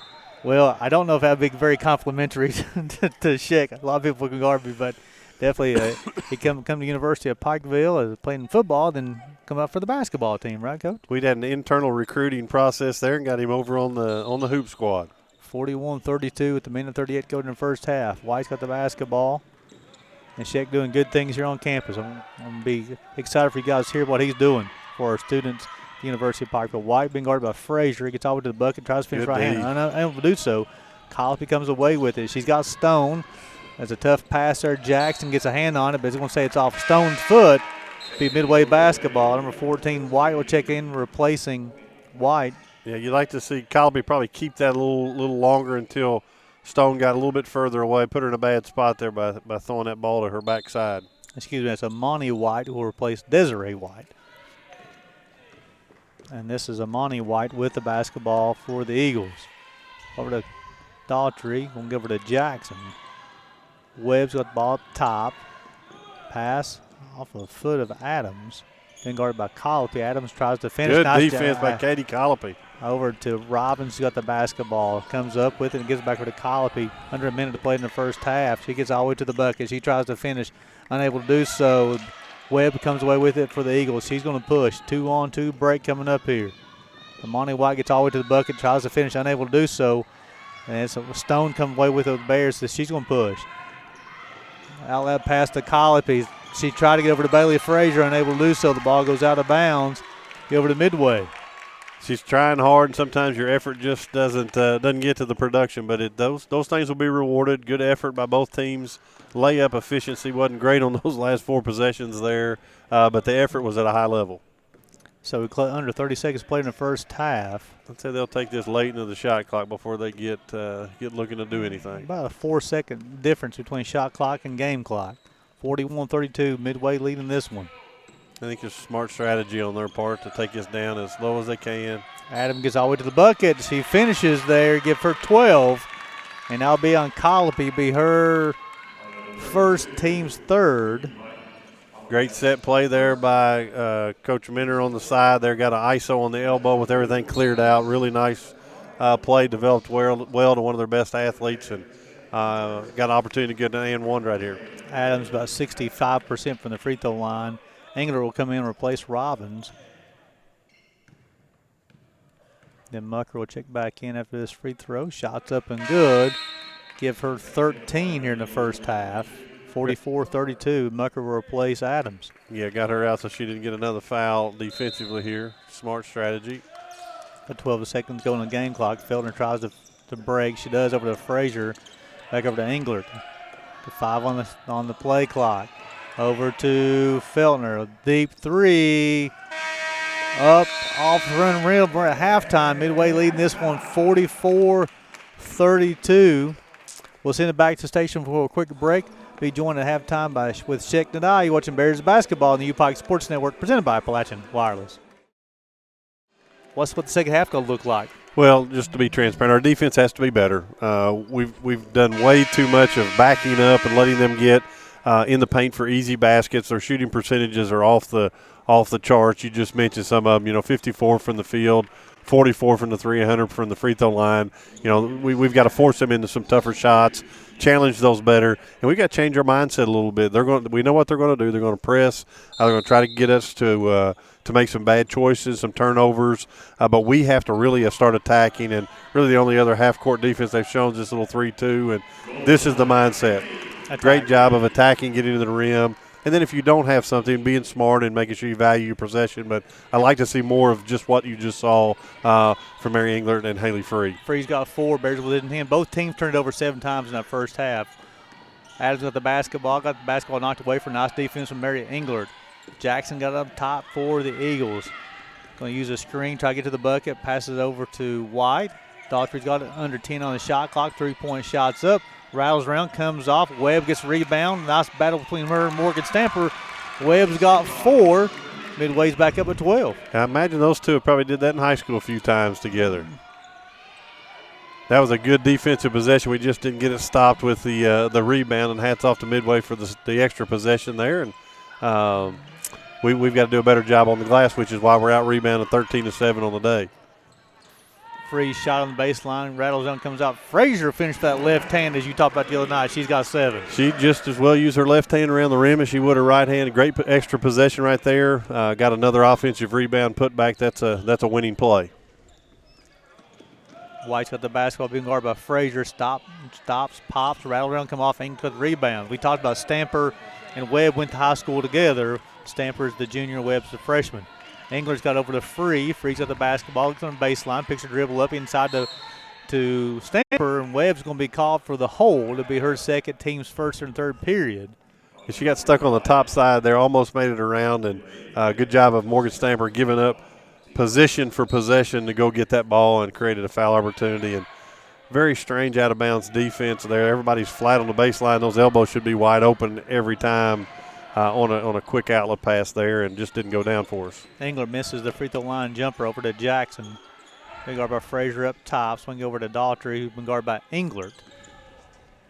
Well, I don't know if that would be very complimentary to Sheck. A lot of people can guard me, but definitely he come to University of Pikeville as playing football, then come up for the basketball team, right, Coach? We'd had an internal recruiting process there and got him over on the hoop squad. 41-32 with the minute 38 going in the first half. White's got the basketball. And Sheck doing good things here on campus. I'm going to be excited for you guys to hear what he's doing for our students at the University of Pikeville. White being guarded by Frazier. He gets all the way to the bucket, tries to finish right hand. Unable to do so. Colopy comes away with it. She's got Stone. That's a tough pass there. Jackson gets a hand on it, but he's going to say it's off Stone's foot. Be Midway basketball. Number 14, White will check in, replacing White. Yeah, you'd like to see Colby probably keep that a little longer until Stone got a little bit further away, put her in a bad spot there by throwing that ball to her backside. Excuse me, that's Amani White who will replace Desiree White. And this is Amani White with the basketball for the Eagles. Over to Daughtry, going to give her to Jackson. Webb's got the ball up top. Pass off the foot of Adams. Then guarded by Colopy. Adams tries to finish. Good nice defense by Katie Colopy. Over to Robbins, who got the basketball. Comes up with it and gives it back over to Colopy. Under a minute to play in the first half. She gets all the way to the bucket. She tries to finish. Unable to do so. Webb comes away with it for the Eagles. She's going to push. 2-on-2 break coming up here. Amani White gets all the way to the bucket. Tries to finish. Unable to do so. And so Stone comes away with it with the Bears. So she's going to push. Outlet pass to Colopy. She tried to get over to Bailey Frazier. Unable to do so. The ball goes out of bounds. Get over to Midway. She's trying hard, and sometimes your effort just doesn't get to the production. But those things will be rewarded. Good effort by both teams. Layup efficiency wasn't great on those last 4 possessions there, but the effort was at a high level. So we under 30 seconds played in the first half. I'd say they'll take this late into the shot clock before they get looking to do anything. About a 4-second difference between shot clock and game clock. 41-32, Midway leading this one. I think it's a smart strategy on their part to take this down as low as they can. Adam gets all the way to the bucket. She finishes there, give her 12. And that'll be on Colopy, be her first, team's third. Great set play there by Coach Minner on the side there. Got an ISO on the elbow with everything cleared out. Really nice play, developed well to one of their best athletes, and got an opportunity to get an and one right here. Adams about 65% from the free throw line. Engler will come in and replace Robbins. Then Mucker will check back in after this free throw. Shots up and good. Give her 13 here in the first half. 44-32. Mucker will replace Adams. Yeah, got her out so she didn't get another foul defensively here. Smart strategy. Got 12 seconds going on the game clock. Feltner tries to break. She does over to Frazier. Back over to Engler. The 5 on the play clock. Over to Feltner. A deep 3. Up off the run rim. We're at halftime. Midway leading this one 44-32. We'll send it back to the station for a quick break. Be joined at halftime with Sheck Nadai. You're watching Bears basketball on the UPIKE Sports Network, presented by Appalachian Wireless. What's what the second half going to look like? Well, just to be transparent, our defense has to be better. We've done way too much of backing up and letting them get in the paint for easy baskets. Their shooting percentages are off the charts. You just mentioned some of them. 54 from the field, 44 from the 300 from the free throw line. We've got to force them into some tougher shots, challenge those better, and we've got to change our mindset a little bit. We know what they're going to do. They're going to press. They're going to try to get us to make some bad choices, some turnovers, but we have to really start attacking. And really, the only other half-court defense they've shown is this little 3-2, and this is the mindset. Great job of attacking, getting to the rim. And then if you don't have something, being smart and making sure you value your possession. But I like to see more of just what you just saw from Mary Englert and Haley Free. Free's got 4, Bears within 10. Both teams turned it over 7 times in that first half. Adams got the basketball knocked away for a nice defense from Mary Englert. Jackson got up top for the Eagles. Going to use a screen, try to get to the bucket, passes it over to White. Daughtry's got it under 10 on the shot clock, 3-point shots up. Rattles around, comes off. Webb gets a rebound. Nice battle between her and Morgan Stamper. Webb's got 4. Midway's back up at 12. I imagine those two probably did that in high school a few times together. That was a good defensive possession. We just didn't get it stopped with the rebound, and hats off to Midway for the extra possession there. And we've got to do a better job on the glass, which is why we're out rebounding 13-7 on the day. Free shot on the baseline. Rattles down, comes out. Frazier finished that left hand as you talked about the other night. She's got 7. She just as well used her left hand around the rim as she would her right hand. A great extra possession right there. Got another offensive rebound put back. That's a winning play. White's got the basketball being guarded by Frazier. Stops, pops, rattle around, come off, and cut the rebound. We talked about Stamper and Webb went to high school together. Stamper's the junior, Webb's the freshman. Engler's got over to Free. Free's got the basketball. Looks on the baseline. Picks a dribble up inside to Stamper. And Webb's going to be called for the hold. It'll be her second, team's first and third period. And she got stuck on the top side there. Almost made it around. And good job of Morgan Stamper giving up position for possession to go get that ball and created a foul opportunity. And very strange out-of-bounds defense there. Everybody's flat on the baseline. Those elbows should be wide open every time. On a quick outlet pass there, and just didn't go down for us. Engler misses the free throw line jumper over to Jackson. Been guarded by Frazier up top. Swing over to Daughtry, who's been guarded by Englert.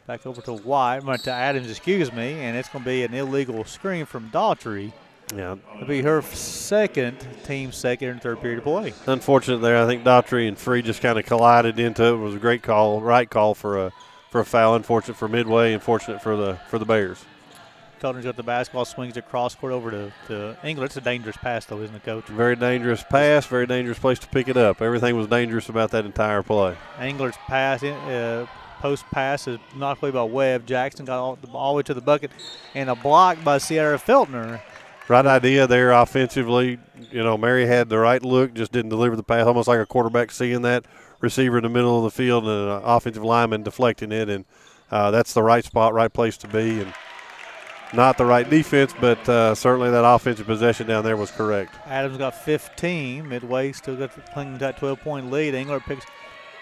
Back over to White, to Adams, and it's going to be an illegal screen from Daughtry. Yeah. It'll be her team's second and third period of play. Unfortunate there. I think Daughtry and Free just kind of collided into it. It was a great call, right call for a foul. Unfortunate for Midway, unfortunate for the Bears. Felton's got the basketball, swings it cross court over to Engler. It's a dangerous pass, though, isn't it, Coach? Very dangerous pass, very dangerous place to pick it up. Everything was dangerous about that entire play. Engler's pass, post pass is knocked away by Webb. Jackson got all the way to the bucket, and a block by Sierra Feltner. Right idea there offensively. Mary had the right look, just didn't deliver the pass, almost like a quarterback seeing that receiver in the middle of the field and an offensive lineman deflecting it, and that's the right spot, right place to be. And not the right defense, but certainly that offensive possession down there was correct. Adams got 15. Midway still got clinging to that 12-point lead. Engler picks.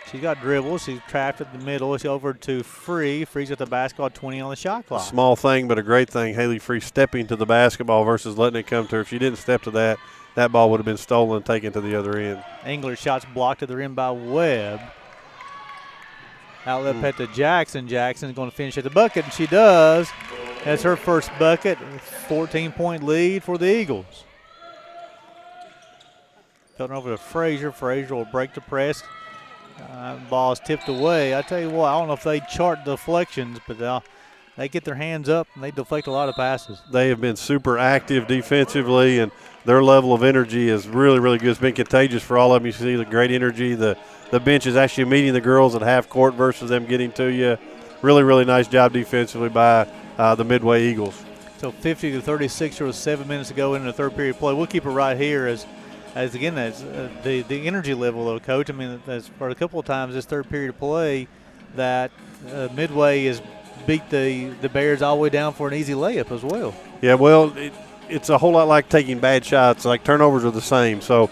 She's got dribbles. She's trapped at the middle. She's over to Free. Free's got the basketball, 20 on the shot clock. Small thing, but a great thing. Haley Free stepping to the basketball versus letting it come to her. If she didn't step to that, that ball would have been stolen and taken to the other end. Engler's shot's blocked at the rim by Webb. Outlet pet to Jackson. Jackson's going to finish at the bucket, and she does. That's her first bucket. 14-point lead for the Eagles. Filling over to Frazier. Frazier will break the press. Ball's tipped away. I tell you what, I don't know if they chart deflections, but they get their hands up and they deflect a lot of passes. They have been super active defensively, and their level of energy is really, really good. It's been contagious for all of them. You see the great energy. The bench is actually meeting the girls at half court versus them getting to you. Really, really nice job defensively by the Midway Eagles. So 50-36, there was 7 minutes to go in the third period play. We'll keep it right here as again, that's the energy level of Coach. I mean, that's for a couple of times this third period of play that Midway has beat the Bears all the way down for an easy layup as well. Yeah, well, it's a whole lot like taking bad shots. Like turnovers are the same. So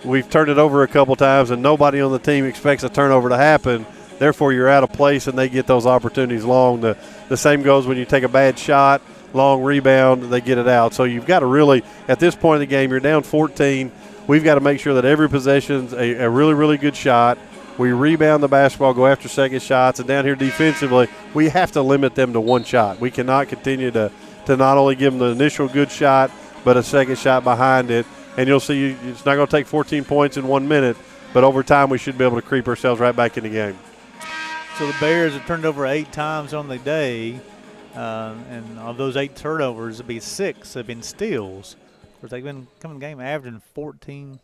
we've turned it over a couple times, and nobody on the team expects a turnover to happen. Therefore, you're out of place, and they get those opportunities long. The same goes when you take a bad shot, long rebound, they get it out. So you've got to really, at this point in the game, you're down 14. We've got to make sure that every possession's a really, really good shot. We rebound the basketball, go after second shots, and down here defensively, we have to limit them to one shot. We cannot continue to not only give them the initial good shot, but a second shot behind it. And you'll see it's not going to take 14 points in 1 minute, but over time we should be able to creep ourselves right back in the game. So the Bears have turned over 8 times on the day, and of those 8 turnovers, it'd be 6 have been steals. Of course, they've been coming game averaging 14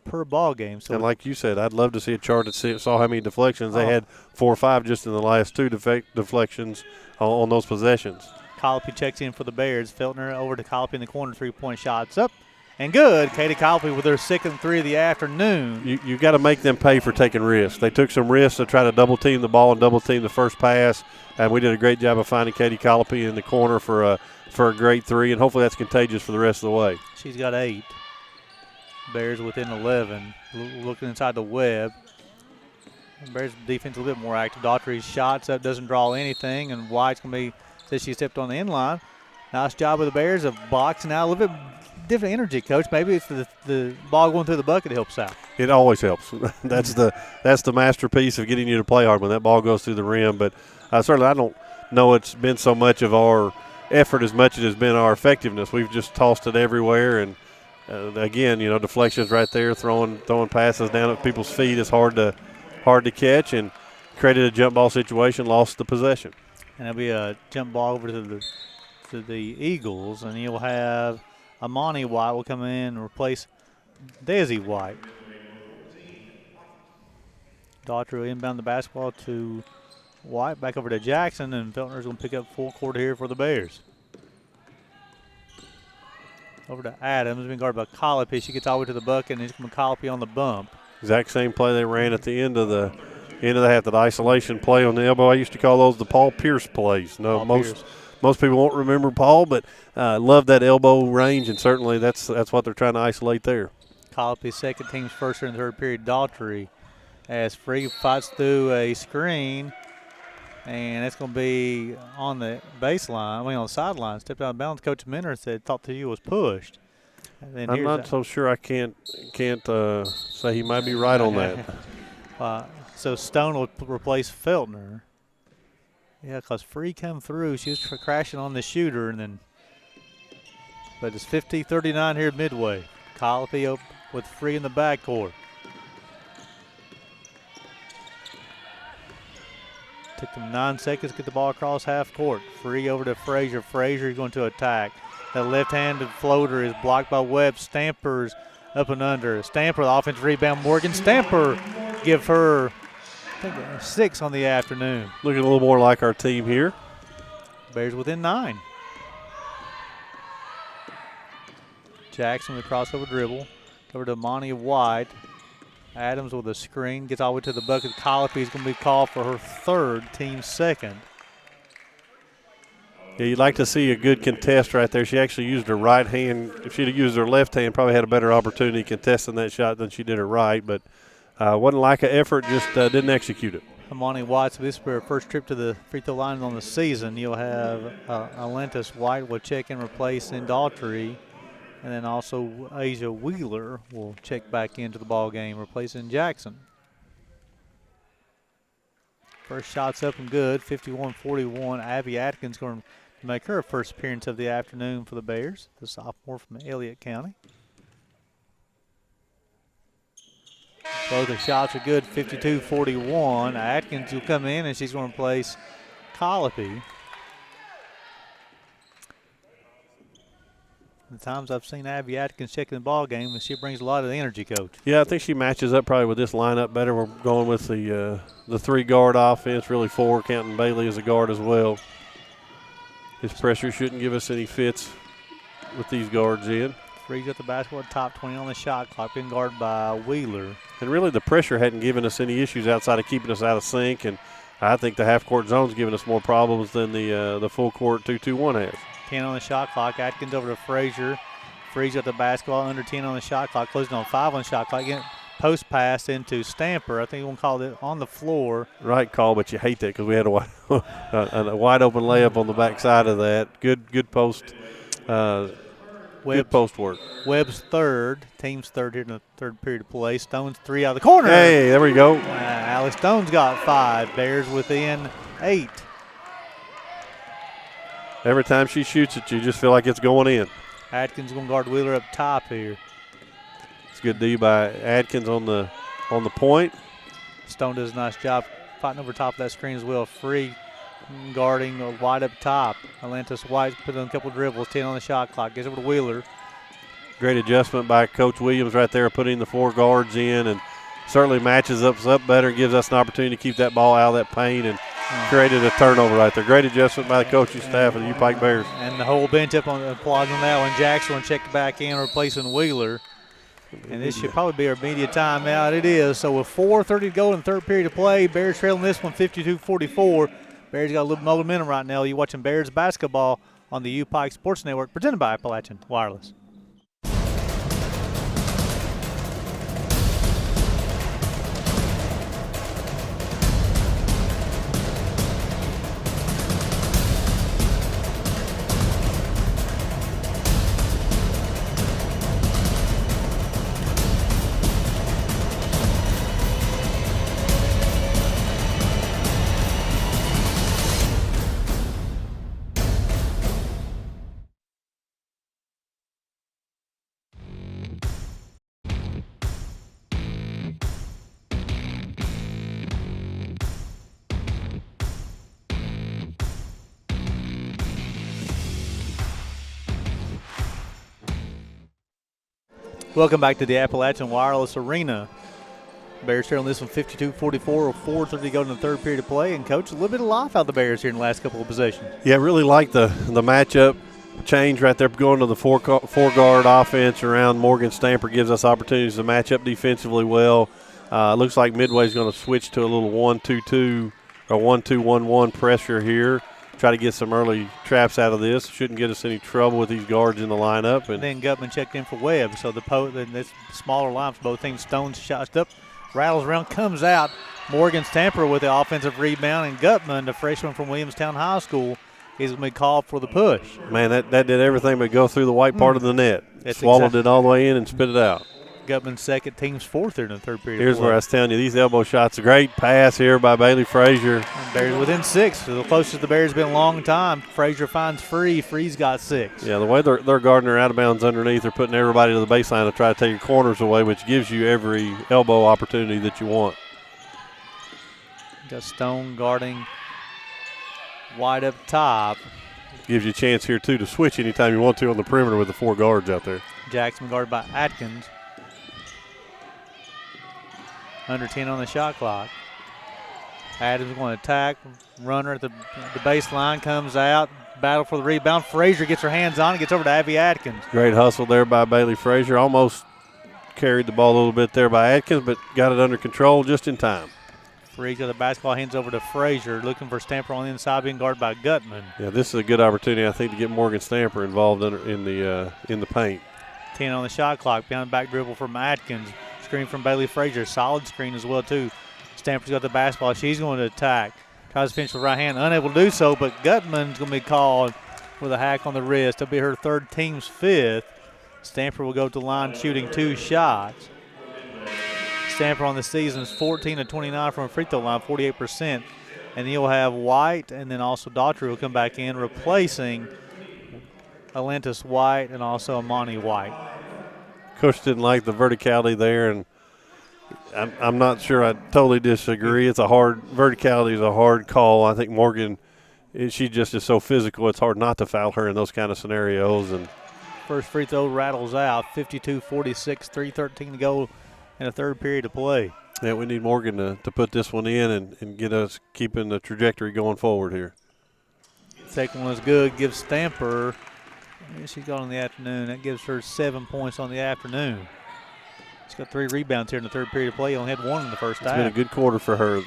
per ball game. So, and like you said, I'd love to see a chart that saw how many deflections. They had 4 or 5 just in the last 2 deflections on those possessions. Colopy checks in for the Bears. Feltner over to Colopy in the corner, 3-point shots up. And good. Katie Colopy with their second 3 of the afternoon. You got to make them pay for taking risks. They took some risks to try to double-team the ball and double-team the first pass, and we did a great job of finding Katie Colopy in the corner for a great 3, and hopefully that's contagious for the rest of the way. She's got 8. Bears within 11. Looking inside the web. Bears defense a little bit more active. Daughtry's shots up, doesn't draw anything, and White's going to be, says she stepped on the end line. Nice job of the Bears of boxing out a little bit different energy, Coach. Maybe it's the ball going through the bucket helps out. It always helps. That's the masterpiece of getting you to play hard when that ball goes through the rim. But certainly I don't know it's been so much of our effort as much as it's been our effectiveness. We've just tossed it everywhere, and again, deflections right there, throwing passes down at people's feet is hard to catch, and created a jump ball situation, lost the possession. And it'll be a jump ball over to the Eagles, and you'll have Amani White will come in and replace Desi White. Daughtry will inbound the basketball to White, back over to Jackson, and Feltner's going to pick up full court here for the Bears. Over to Adams, being guarded by Colopy. She gets all the way to the bucket, and it's going to be Colopy on the bump. Exact same play they ran at the end of the half, that isolation play on the elbow. I used to call those the Paul Pierce plays. Most people won't remember Paul, but love that elbow range, and certainly that's what they're trying to isolate there. Colopy's second team's first and third period. Daughtry as Free fights through a screen, and it's going to be on the baseline, on the sideline. Stepped out of bounds. Coach Minner thought the U was pushed. I'm not so sure. I can't say he might be right on that. So Stone will replace Feltner. Yeah, because Free come through. She was crashing on the shooter, but it's 50-39 here at Midway. Colopy with Free in the backcourt. Took them 9 seconds to get the ball across half court. Free over to Frazier. Frazier is going to attack. That left-handed floater is blocked by Webb. Stamper's up and under. Stamper, the offensive rebound. Morgan Stamper give her, I think, 6 on the afternoon. Looking a little more like our team here. Bears within 9. Jackson with a crossover dribble. Over to Monty White. Adams with a screen. Gets all the way to the bucket. Colopy is going to be called for her third, team second. Yeah, you'd like to see a good contest right there. She actually used her right hand. If she'd have used her left hand, probably had a better opportunity contesting that shot than she did her right. But wasn't like an effort, just didn't execute it. Amani White, so this will be her first trip to the free throw line on the season. You'll have Alentis White will check in, replace in Daughtry. And then also Asia Wheeler will check back into the ball game, replacing Jackson. First shot's up and good, 51-41. Abby Atkins going make her first appearance of the afternoon for the Bears, the sophomore from Elliott County. Both the shots are good, 52-41. Atkins will come in, and she's going to place Colopy. The times I've seen Abby Atkins checking the ball game, and she brings a lot of energy, Coach. Yeah, I think she matches up probably with this lineup better. We're going with the 3-guard offense, really 4, counting Bailey as a guard as well. His pressure shouldn't give us any fits with these guards in. Freeze at the basketball, top 20 on the shot clock, being guarded by Wheeler. And really the pressure hadn't given us any issues outside of keeping us out of sync, and I think the half-court zone's given us more problems than the full-court 2-2-1 has. 10 on the shot clock. Atkins over to Frazier. Freeze at the basketball, under 10 on the shot clock, closing on 5 on the shot clock. Again, post pass into Stamper. I think we'll call it on the floor. Right call, but you hate that because we had a wide open layup on the backside of that. Good post. Good post work. Webb's third. Team's third here in the third period of play. Stone's 3 out of the corner. Hey, there we go. Alex Stone's got 5. Bears within 8. Every time she shoots it, you just feel like it's going in. Atkins going to guard Wheeler up top here. It's good D by Atkins on the point. Stone does a nice job fighting over top of that screen as well. Free guarding White up top. Atlantis White put on a couple dribbles. 10 on the shot clock. Gets over to Wheeler. Great adjustment by Coach Williams right there, putting the 4 guards in, and certainly matches us up better and gives us an opportunity to keep that ball out of that paint and created a turnover right there. Great adjustment by the coaching staff of the UPIKE Bears. And the whole bench up on applauding on that one. Jackson will check back in, replacing Wheeler. And this should probably be our immediate timeout. It is. So with 4:30 to go in the third period of play, Bears trailing this one 52-44. Bears got a little momentum right now. You're watching Bears basketball on the UPIKE Sports Network, presented by Appalachian Wireless. Welcome back to the Appalachian Wireless Arena. Bears trailing this one 52-44 with 4:30 to go in the third period of play. And, Coach, a little bit of life out of the Bears here in the last couple of possessions. Yeah, really like the matchup change right there, going to the four-guard offense around Morgan Stamper gives us opportunities to match up defensively well. Looks like Midway's going to switch to a little 1-2-2 or 1-2-1-1 pressure here. Try to get some early traps out of this. Shouldn't get us any trouble with these guards in the lineup. And then Gutman checked in for Webb. So this smaller lineups, both teams, Stone's shots up, rattles around, comes out. Morgan Stamper with the offensive rebound, and Gutman, the freshman from Williamstown High School, is going to be called for the push. Man, that did everything but go through the white part of the net. Swallowed it all the way in and spit it out. Gutman's second, team's fourth here in the third period. Here's where I was telling you, these elbow shots, a great pass here by Bailey Frazier. Bears within 6. So the closest the Bears been a long time. Frazier finds Free. Free's got 6. Yeah, the way they're guarding her out of bounds underneath, they're putting everybody to the baseline to try to take your corners away, which gives you every elbow opportunity that you want. Got Stone guarding White up top. Gives you a chance here, too, to switch anytime you want to on the perimeter with the 4 guards out there. Jackson guarded by Atkins. Under 10 on the shot clock. Adams going to attack. Runner at the baseline comes out. Battle for the rebound. Frazier gets her hands on it. Gets over to Abby Atkins. Great hustle there by Bailey Frazier. Almost carried the ball a little bit there by Atkins, but got it under control just in time. Free got the basketball, hands over to Frazier. Looking for Stamper on the inside, being guarded by Gutman. Yeah, this is a good opportunity, I think, to get Morgan Stamper involved in the paint. 10 on the shot clock. Behind back dribble from Atkins. Screen from Bailey Frazier. Solid screen as well, too. Stamper's got the basketball. She's going to attack. Tries to finish with right hand. Unable to do so, but Gutman's going to be called with a hack on the wrist. That'll be her third, team's 5th. Stamper will go to the line shooting 2 shots. Stamper on the season is 14 of 29 from a free throw line, 48%. And you'll have White, and then also Daughtry will come back in, replacing Atlantis White and also Amani White. Coach didn't like the verticality there, and I'm not sure I totally disagree. Verticality is a hard call. I think Morgan, she just is so physical, it's hard not to foul her in those kind of scenarios. And first free throw rattles out, 52-46, 3:13 to go in the third period of play. Yeah, we need Morgan to put this one in and get us keeping the trajectory going forward here. Second one is good, gives Stamper, she's got on the afternoon. That gives her 7 points on the afternoon. She's got 3 rebounds here in the third period of play. Only had 1 in the first half. It's been a good quarter for her.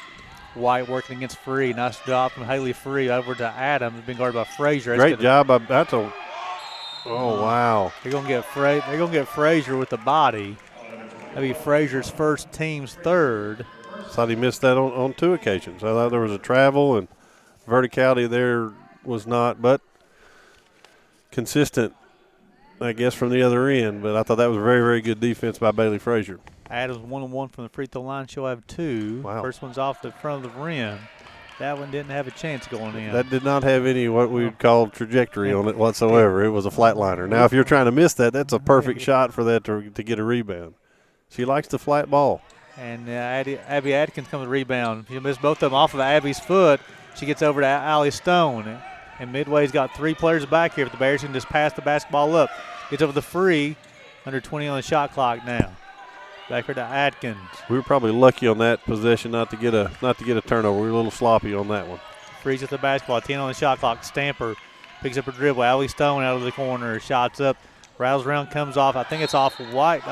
White working against Free. Nice job from Haley Free over to Adams. Being guarded by Frazier. Great job. Oh, wow. They're gonna get Frazier with the body. That'll be Frazier's first, team's third. Thought he missed that on 2 occasions. I thought there was a travel and verticality there was not, but consistent, I guess, from the other end. But I thought that was very, very good defense by Bailey Frazier. Adams 1-1 from the free throw line. She'll have 2. Wow. First one's off the front of the rim. That one didn't have a chance going in. That did not have any what we would call trajectory on it whatsoever. It was a flatliner. Now, if you're trying to miss that, that's a perfect shot for that to get a rebound. She likes the flat ball. And Abby Atkins comes to rebound. She missed both of them off of Abby's foot. She gets over to Allie Stone. And Midway's got 3 players back here. If the Bears can just pass the basketball up. Gets over the Free. Under 20 on the shot clock now. Back here to Atkins. We were probably lucky on that possession not to get a turnover. We were a little sloppy on that one. Frees at the basketball. 10 on the shot clock. Stamper picks up a dribble. Allie Stone out of the corner. Shots up. Rattles around, comes off. I think it's off White.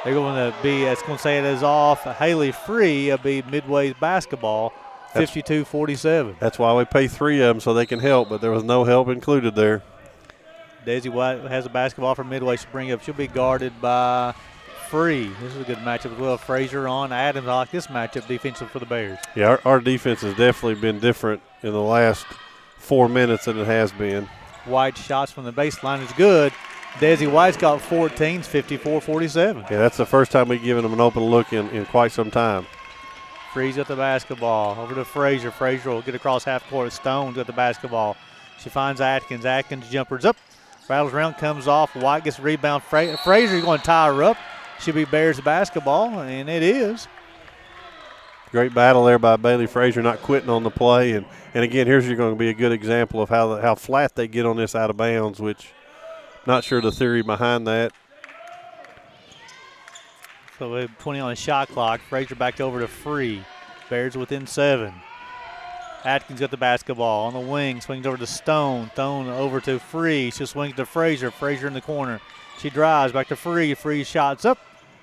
They're going to be, it's going to say it is off Haley Free. It'll be Midway's basketball. 52-47. That's why we pay 3 of them so they can help, but there was no help included there. Daisy White has a basketball for Midway. She'll bring up. She'll be guarded by Free. This is a good matchup as well. Frazier on Adams. I like this matchup defensive for the Bears. Yeah, our defense has definitely been different in the last 4 minutes than it has been. White shots from the baseline is good. Daisy White's got 14, 54-47. Yeah, that's the first time we've given them an open look in quite some time. Freeze at the basketball. Over to Frazier. Frazier will get across half court. Stone's at the basketball. She finds Atkins. Atkins jumpers up. Rattles around, comes off. White gets a rebound. Frazier going to tie her up. Should be Bears basketball, and it is. Great battle there by Bailey Frazier, not quitting on the play. And again, here's going to be a good example of how flat they get on this out of bounds, which not sure the theory behind that. So we have 20 on the shot clock. Frazier back over to Free. Bears within 7. Atkins got the basketball on the wing, swings over to Stone. Stone over to Free. She'll swing to Frazier. Frazier in the corner. She drives back to Free. Free shots up.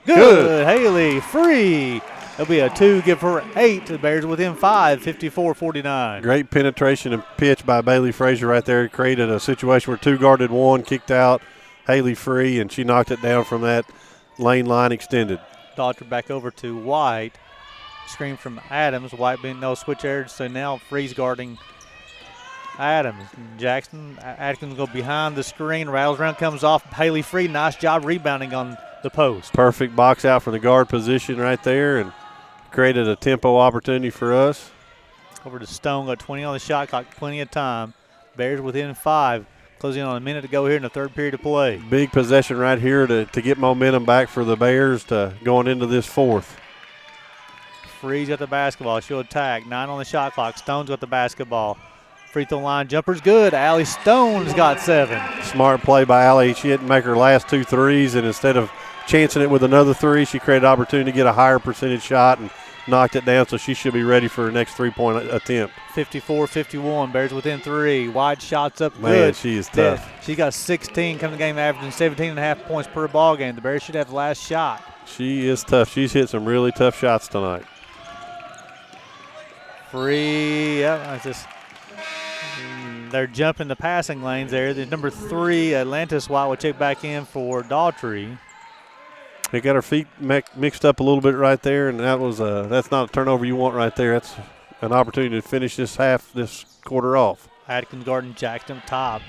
Good. Haley Free. It'll be a 2, give her 8. The Bears within 5, 54-49. Great penetration and pitch by Bailey Frazier right there. It created a situation where 2 guarded 1, kicked out Haley Free, and she knocked it down from that lane line extended. Daughtry back over to White. Screen from Adams. White being no switch errors, so now Free's guarding Adams. Atkins go behind the screen. Rattles around, comes off. Haley Free, nice job rebounding on the post. Perfect box out from the guard position right there and created a tempo opportunity for us. Over to Stone, got 20 on the shot clock, plenty of time. Bears within 5. Closing on a minute to go here in the third period of play. Big possession right here to get momentum back for the Bears to going into this fourth. Free's got the basketball. She'll attack. 9 on the shot clock. Stone's got the basketball. Free throw line jumper's good. Allie Stone's got 7. Smart play by Allie. She didn't make her last 2 threes, and instead of chancing it with another 3, she created an opportunity to get a higher percentage shot and knocked it down, so she should be ready for her next 3-point attempt. 54-51. Bears within 3. Wide shots up Man, good. she is tough. She got 16 coming the game, averaging 17.5 points per ball game. The Bears should have the last shot. She is tough. She's hit some really tough shots tonight. Free. Yeah, they're jumping the passing lanes there. The number 3, Atlantis White, will check back in for Daughtry. They got her feet mixed up a little bit right there, and that's not a turnover you want right there. That's an opportunity to finish this quarter off. Atkins guarding Jackson top.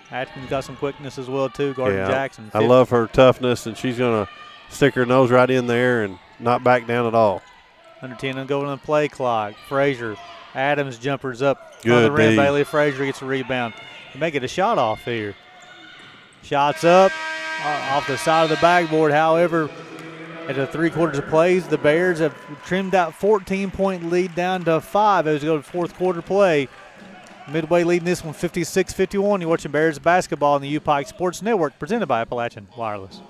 Atkins got some quickness as well too, guarding Jackson. I love her toughness, and she's going to stick her nose right in there and not back down at all. Under 10 and going on the play clock. Frazier, Adams jumpers up on Good the rim. D. Bailey Frazier gets a rebound. They may get a shot off here. Shots up off the side of the backboard. However, at the 3/4 of plays, the Bears have trimmed that 14-point lead down to 5 as we go to fourth quarter play. Midway leading this one 56-51. You're watching Bears basketball on the UPIKE Sports Network, presented by Appalachian Wireless.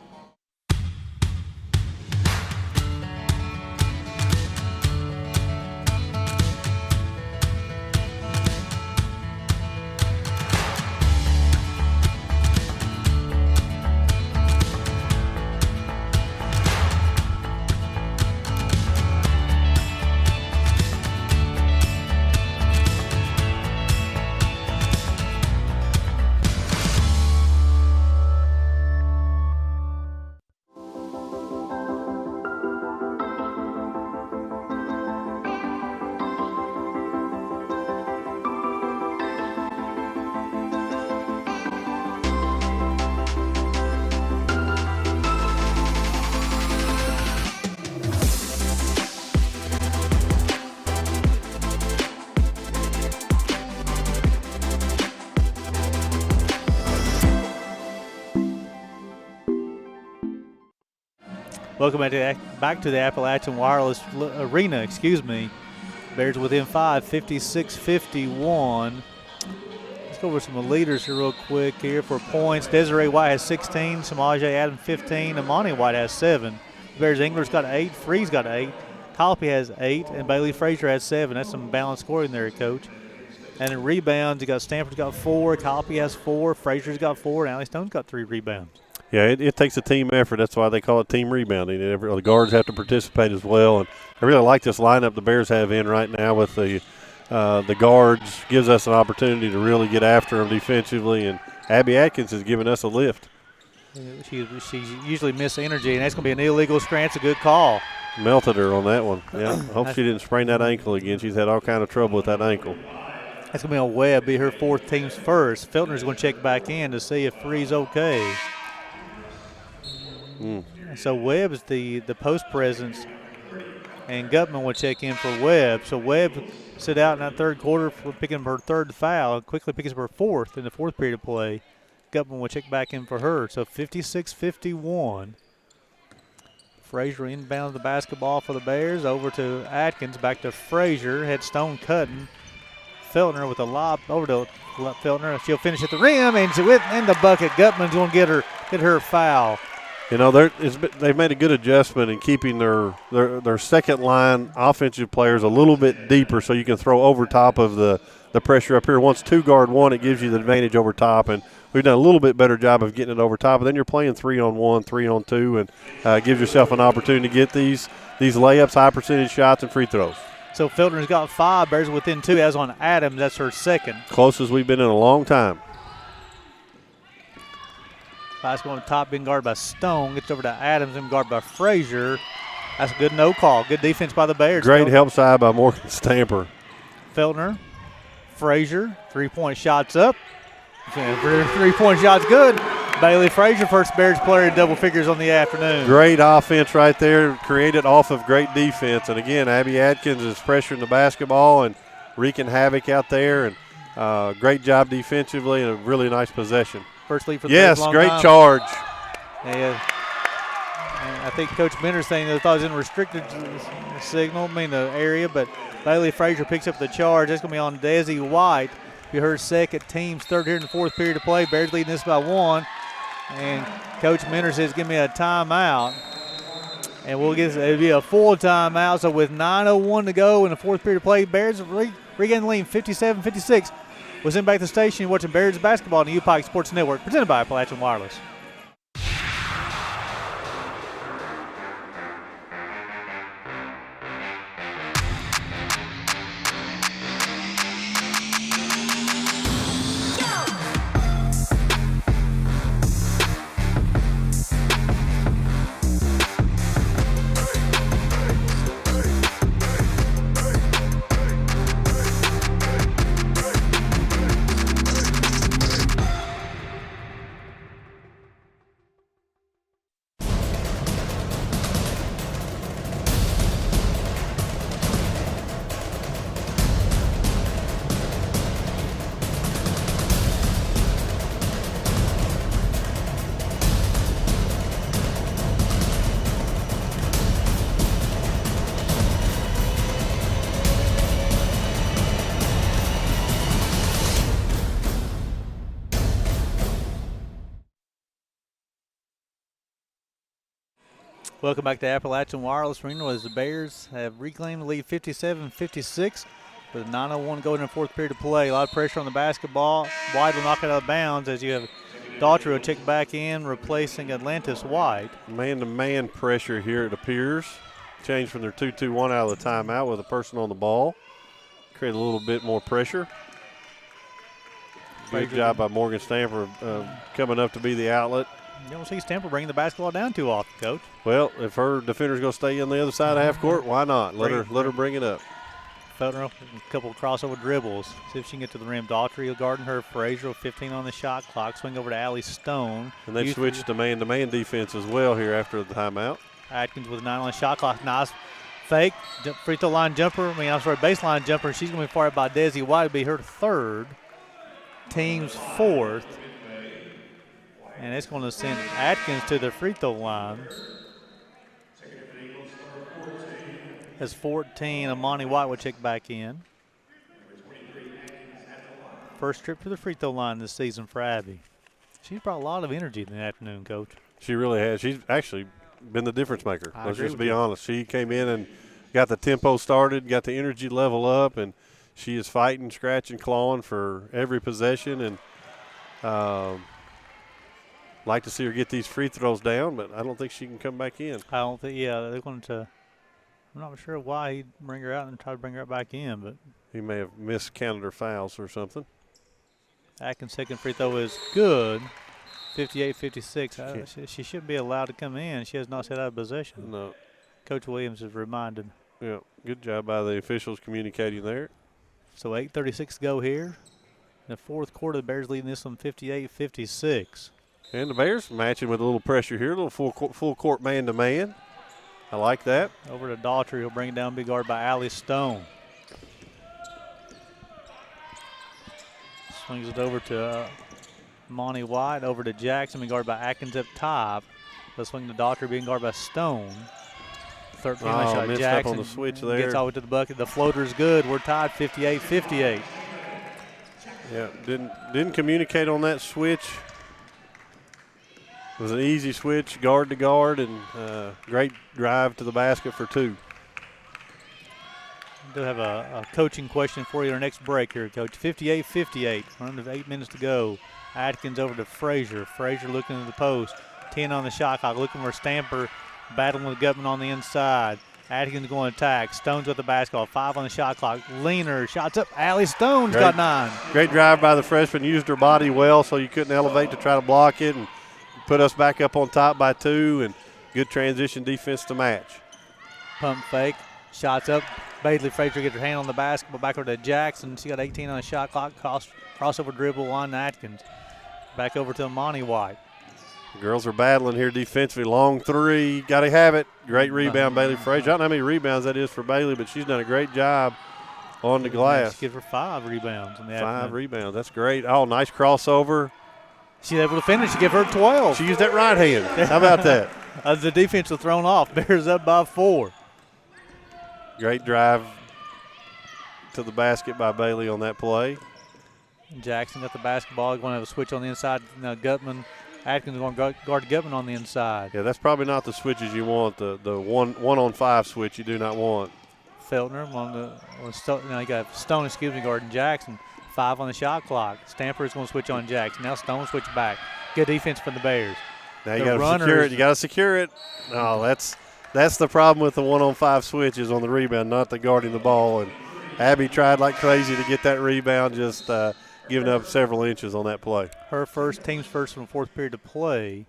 Welcome back to the Appalachian Wireless Arena. Bears within 5, 56-51. Let's go over some of the leaders here real quick here for points. Desiree White has 16, Samaje Adams 15, Amani White has 7. Bears Engler's got 8, Free's got 8, Colopy has 8, and Bailey Frazier has 7. That's some balanced scoring there, Coach. And in rebounds, you got Stanford's got 4, Colopy has 4, Frazier's got 4, and Allie Stone's got 3 rebounds. Yeah, it takes a team effort. That's why they call it team rebounding. The guards have to participate as well. And I really like this lineup the Bears have in right now with the guards. Gives us an opportunity to really get after them defensively. And Abby Atkins has given us a lift. She usually miss energy, and that's going to be an illegal screen. It's a good call. Melted her on that one. Yeah, I hope she didn't sprain that ankle again. She's had all kind of trouble with that ankle. That's going to be on Webb, be her 4th team's first. Feltner's going to check back in to see if Free's okay. So Webb is the post presence, and Gutman will check in for Webb. So Webb sit out in that third quarter for picking up her 3rd foul, quickly picks up her 4th in the 4th period of play. Gutman will check back in for her. So 56-51. Frazier inbounds the basketball for the Bears. Over to Atkins, back to Frazier. Had Stone cutting. Feltner with a lob over to Feltner. She'll finish at the rim, and in the bucket. Gutman's going to get her foul. You know, they've made a good adjustment in keeping their second line offensive players a little bit deeper so you can throw over top of the pressure up here. Once 2-guard 1, it gives you the advantage over top, and we've done a little bit better job of getting it over top. And then you're playing 3-on-1, 3-on-2, and gives yourself an opportunity to get these layups, high percentage shots, and free throws. So Feltner's got 5, Bears within 2. As on Adams, that's her 2nd. Closest we've been in a long time. Basketball on top being guarded by Stone. Gets over to Adams and guarded by Frazier. That's a good no call. Good defense by the Bears. Great help side by Morgan Stamper. Feltner, Frazier, 3-point shots up. 3-point shots good. Bailey Frazier, first Bears player in double figures on the afternoon. Great offense right there, created off of great defense. And again, Abby Atkins is pressuring the basketball and wreaking havoc out there. And great job defensively and a really nice possession. First lead for the Yes, great time. charge. And I think Coach Bender's saying they thought it was in a restricted signal, the area, but Bailey Frazier picks up the charge. That's going to be on Desi White. Be her 2nd, team's 3rd here in the 4th period of play. Bears leading this by 1. And Coach Bender says, give me a timeout. And it'll be a full timeout. So with 9:01 to go in the 4th period of play, Bears regain the lead 57-56. We'll send back to the station. You're watching Bears basketball on the UPIKE Sports Network, presented by Appalachian Wireless. Welcome back to Appalachian Wireless Arena as the Bears have reclaimed the lead 57-56 with 9:01 going in the fourth period of play. A lot of pressure on the basketball. White will knock it out of bounds as you have Daughtry check back in, replacing Atlantis White. Man-to-man pressure here, it appears. Change from their 2-2-1 out of the timeout with a person on the ball. Create a little bit more pressure. Good job by Morgan Stamper coming up to be the outlet. You don't see Stamper bringing the basketball down too often, Coach. Well, if her defender's going to stay on the other side of half court, why not? Let her bring it up. Feltner, a couple of crossover dribbles. See if she can get to the rim. Daughtry will guard her. Frazier, 15 on the shot clock. Swing over to Allie Stone. And they've switched to man-to-man defense as well here after the timeout. Atkins with 9 on the shot clock. Nice fake. Free throw line jumper. Baseline jumper. She's going to be fired by Desi White. It'll be her third. Team's fourth. And it's going to send Atkins to the free throw line. As 14, Amani White will check back in. First trip to the free throw line this season for Abby. She's brought a lot of energy in the afternoon, Coach. She really has. She's actually been the difference maker. Let's just be you. honest. She came in and got the tempo started, got the energy level up, and she is fighting, scratching, clawing for every possession. And like to see her get these free throws down, but I don't think she can come back in. I don't think, they're going to. I'm not sure why he'd bring her out and try to bring her back in, but He may have miscounted her fouls or something. Atkins' second free throw is good. 58-56. She shouldn't be allowed to come in. She has not set out of possession. No. Coach Williams has reminded. Yeah, good job by the officials communicating there. So 8:36 to go here. In the fourth quarter, the Bears leading this one 58-56. And the Bears matching with a little pressure here, a little full court man-to-man. I like that. Over to Daughtry. He'll bring it down, big guard by Allie Stone. Swings it over to Monty White, over to Jackson, being guarded by Atkins up top. They'll swing to Daughtry, being guarded by Stone. 13 shot. Missed Jackson up on the switch there. gets all the way to the bucket. The floater's good. We're tied 58-58. Yeah, didn't communicate on that switch. It was an easy switch, guard to guard, and great drive to the basket for two. I do have a coaching question for you our next break here, Coach. 58-58, under 8 minutes to go. Atkins over to Frazier. Frazier looking at the post. 10 on the shot clock, looking for Stamper, battling with Gutman on the inside. Atkins going to attack. Stone's with the basketball. 5 on the shot clock. Leaner, shots up. Allie Stone's got 9. Great drive by the freshman. Used her body well so you couldn't elevate to try to block it and put us back up on top by 2, and good transition defense to match. Pump fake. Shots up. Bailey Frazier gets her hand on the basketball. Back over to Jackson. She got 18 on the shot clock. Crossover dribble on Atkins. Back over to Amani White. The girls are battling here defensively. Long three. Got to have it. Great rebound, Bailey Frazier. I don't know how many rebounds that is for Bailey, but she's done a great job on the glass. Give her 5 rebounds in the afternoon. 5 rebounds. That's great. Oh, nice crossover. She's able to finish. She give her 12. She used that right hand. How about that? The defense was thrown off. Bears up by 4. Great drive to the basket by Bailey on that play. Jackson got the basketball. Going to have a switch on the inside. Now Gutman. Atkins going to guard Gutman on the inside. Yeah, that's probably not the switches you want. The one on 5 switch you do not want. Feltner now you got Stone, guarding Jackson. 5 on the shot clock. Stamper is going to switch on Jackson. Now Stone switch back. Good defense from the Bears. Now you got to secure it. You got to secure it. No, that's the problem with the 1-on-5 switches on the rebound, not the guarding the ball. And Abby tried like crazy to get that rebound, just giving up several inches on that play. Her team's first from fourth period to play.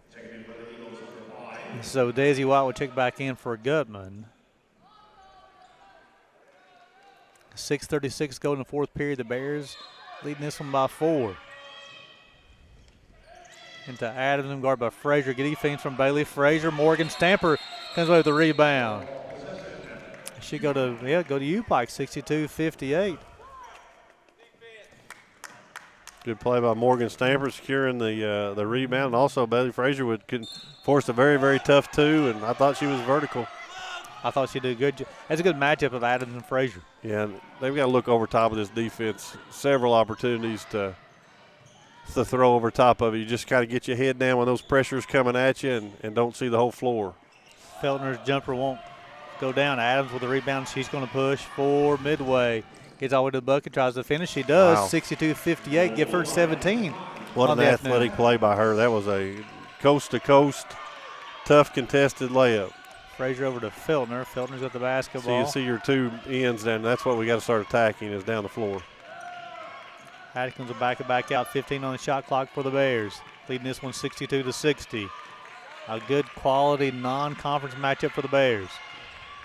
So Daisy White will check back in for Gutman. 6:36 go in the fourth period. The Bears leading this one by 4. Into Adams, guard by Frazier. Good defense from Bailey Frazier. Morgan Stamper comes away with the rebound. She go to UPIKE, 62-58. Good play by Morgan Stamper, securing the rebound. And also Bailey Frazier could force a very, very tough 2, and I thought she was vertical. I thought she did good. That's a good matchup of Adams and Frazier. Yeah, they've got to look over top of this defense. Several opportunities to throw over top of it. You just got to get your head down when those pressures coming at you and don't see the whole floor. Feltner's jumper won't go down. Adams with the rebound. She's going to push for Midway. Gets all the way to the bucket, tries to finish. She does. Wow. 62-58. Give her 17. What an athletic play by her. That was a coast-to-coast, tough contested layup. Frazier over to Feltner. Feltner's got the basketball. So you see your two ends down. That's what we got to start attacking is down the floor. Atkins will back out. 15 on the shot clock for the Bears. Leading this one 62-60. A good quality non-conference matchup for the Bears.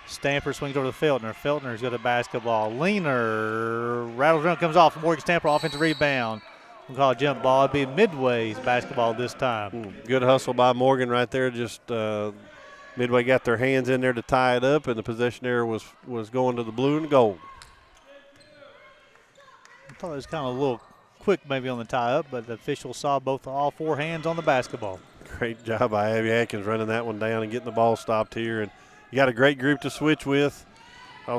Stamper swings over to Feltner. Feltner's got the basketball. Leaner rattles around, comes off. Morgan Stamper offensive rebound. We'll call a jump ball. It'll be Midway's basketball this time. Good hustle by Morgan right there. Just Midway got their hands in there to tie it up, and the possession there was going to the blue and gold. I thought it was kind of a little quick maybe on the tie-up, but the official saw all four hands on the basketball. Great job by Abby Atkins running that one down and getting the ball stopped here. And you got a great group to switch with.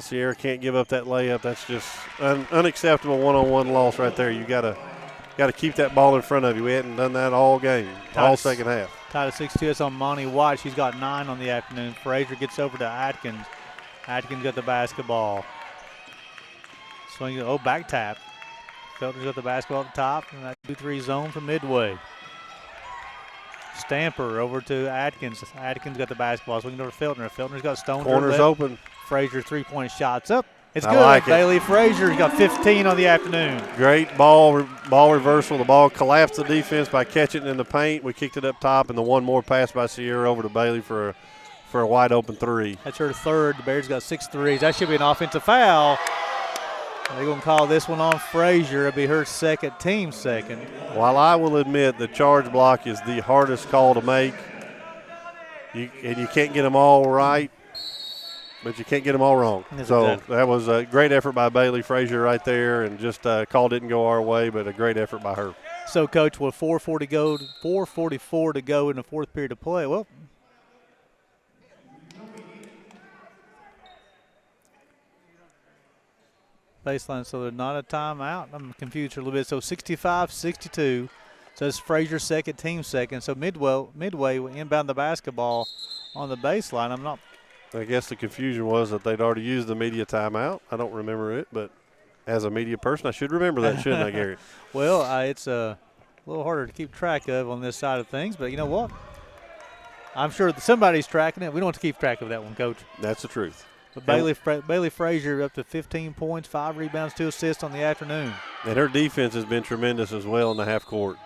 Sierra can't give up that layup. That's just unacceptable one-on-one loss right there. You got to keep that ball in front of you. We hadn't done that all game, all second half. Tied at 6-2. It's on Monty White. She's got 9 on the afternoon. Frazier gets over to Atkins. Atkins got the basketball. Swing. Back tap. Feltner's got the basketball at the top. And that 2-3 zone for Midway. Stamper over to Atkins. Atkins got the basketball. Swinging over to Feltner. Feltner's got Stone. Corner's open. Frazier 3-point shots up. It's I good. like it. Bailey Frazier's got 15 on the afternoon. Great ball reversal. The ball collapsed the defense by catching it in the paint. We kicked it up top, and the one more pass by Sierra over to Bailey for a wide open three. That's her third. The Bears got 6 threes. That should be an offensive foul. They're going to call this one on Frazier. It'll be her second, team second. While I will admit the charge block is the hardest call to make, and you can't get them all right, but you can't get them all wrong. That was a great effort by Bailey Frazier right there, and just call didn't go our way, but a great effort by her. So, Coach, with 4:44 to go in the fourth period of play, well, baseline, so they're not a timeout. I'm confused a little bit. So 65-62. So it's Frazier second, team second. So Midway will inbound the basketball on the baseline. I guess the confusion was that they'd already used the media timeout. I don't remember it, but as a media person, I should remember that, shouldn't I, Gary? Well, it's a little harder to keep track of on this side of things, but you know what? I'm sure that somebody's tracking it. We don't have to keep track of that one, Coach. That's the truth. But Bailey Frazier up to 15 points, 5 rebounds, 2 assists on the afternoon. And her defense has been tremendous as well in the half court.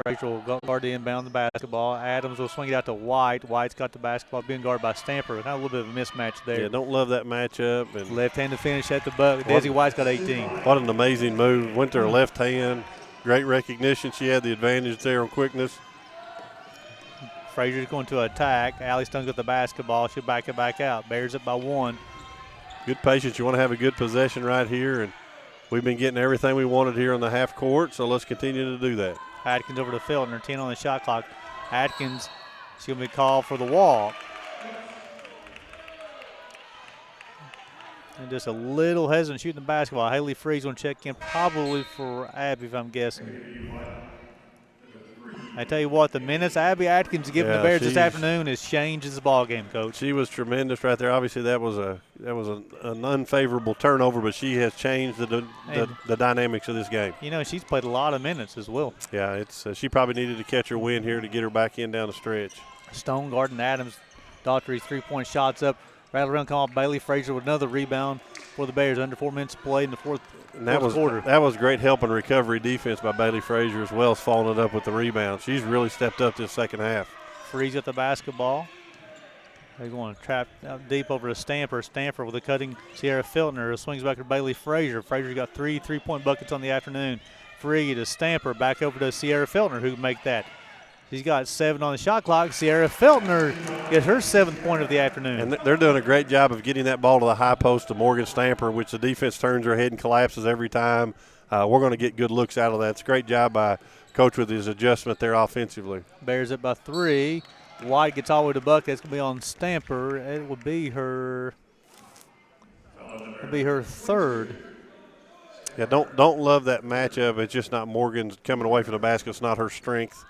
Frazier will guard the inbound the basketball. Adams will swing it out to White. White's got the basketball being guarded by Stamper. Kind of a little bit of a mismatch there. Yeah, don't love that matchup. And left-handed finish at the buck. Desi White's got 18. What an amazing move. Went to her left hand. Great recognition. She had the advantage there on quickness. Frazier's going to attack. Allie Stone's got the basketball. She'll back it back out. Bears it by 1. Good patience. You want to have a good possession right here, and we've been getting everything we wanted here on the half court, so let's continue to do that. Atkins over to Feltner, 10 on the shot clock. Atkins, she's going to be called for the walk. And just a little hesitant shooting the basketball. Haley Free's going to check in probably for Abby, if I'm guessing. I tell you what, the minutes Abby Atkins giving the Bears this afternoon has changed the ball game, Coach. She was tremendous right there. Obviously, that was an unfavorable turnover, but she has changed the dynamics of this game. You know, she's played a lot of minutes as well. Yeah, it's she probably needed to catch her wind here to get her back in down the stretch. Stone guarding Adams. Daughtry's 3-point shots up. Rattle around, come off. Bailey Frazier with another rebound for the Bears. Under 4 minutes played in the fourth quarter. That was great help and recovery defense by Bailey Frazier as well as following it up with the rebound. She's really stepped up this second half. Freeze at the basketball. They're going to trap out deep over to Stamper. Stamper with a cutting Sierra Feltner. Swings back to Bailey Frazier. Frazier's got 3 3-point buckets on the afternoon. Free to Stamper. Back over to Sierra Feltner, who can make that. She's got 7 on the shot clock. Sierra Feltner gets her 7th point of the afternoon. And they're doing a great job of getting that ball to the high post to Morgan Stamper, which the defense turns her head and collapses every time. We're going to get good looks out of that. It's a great job by Coach with his adjustment there offensively. Bears it by 3. White gets all the way to bucket. It's going to be on Stamper. It will be her third. Yeah, don't love that matchup. It's just not Morgan's coming away from the basket. It's not her strength.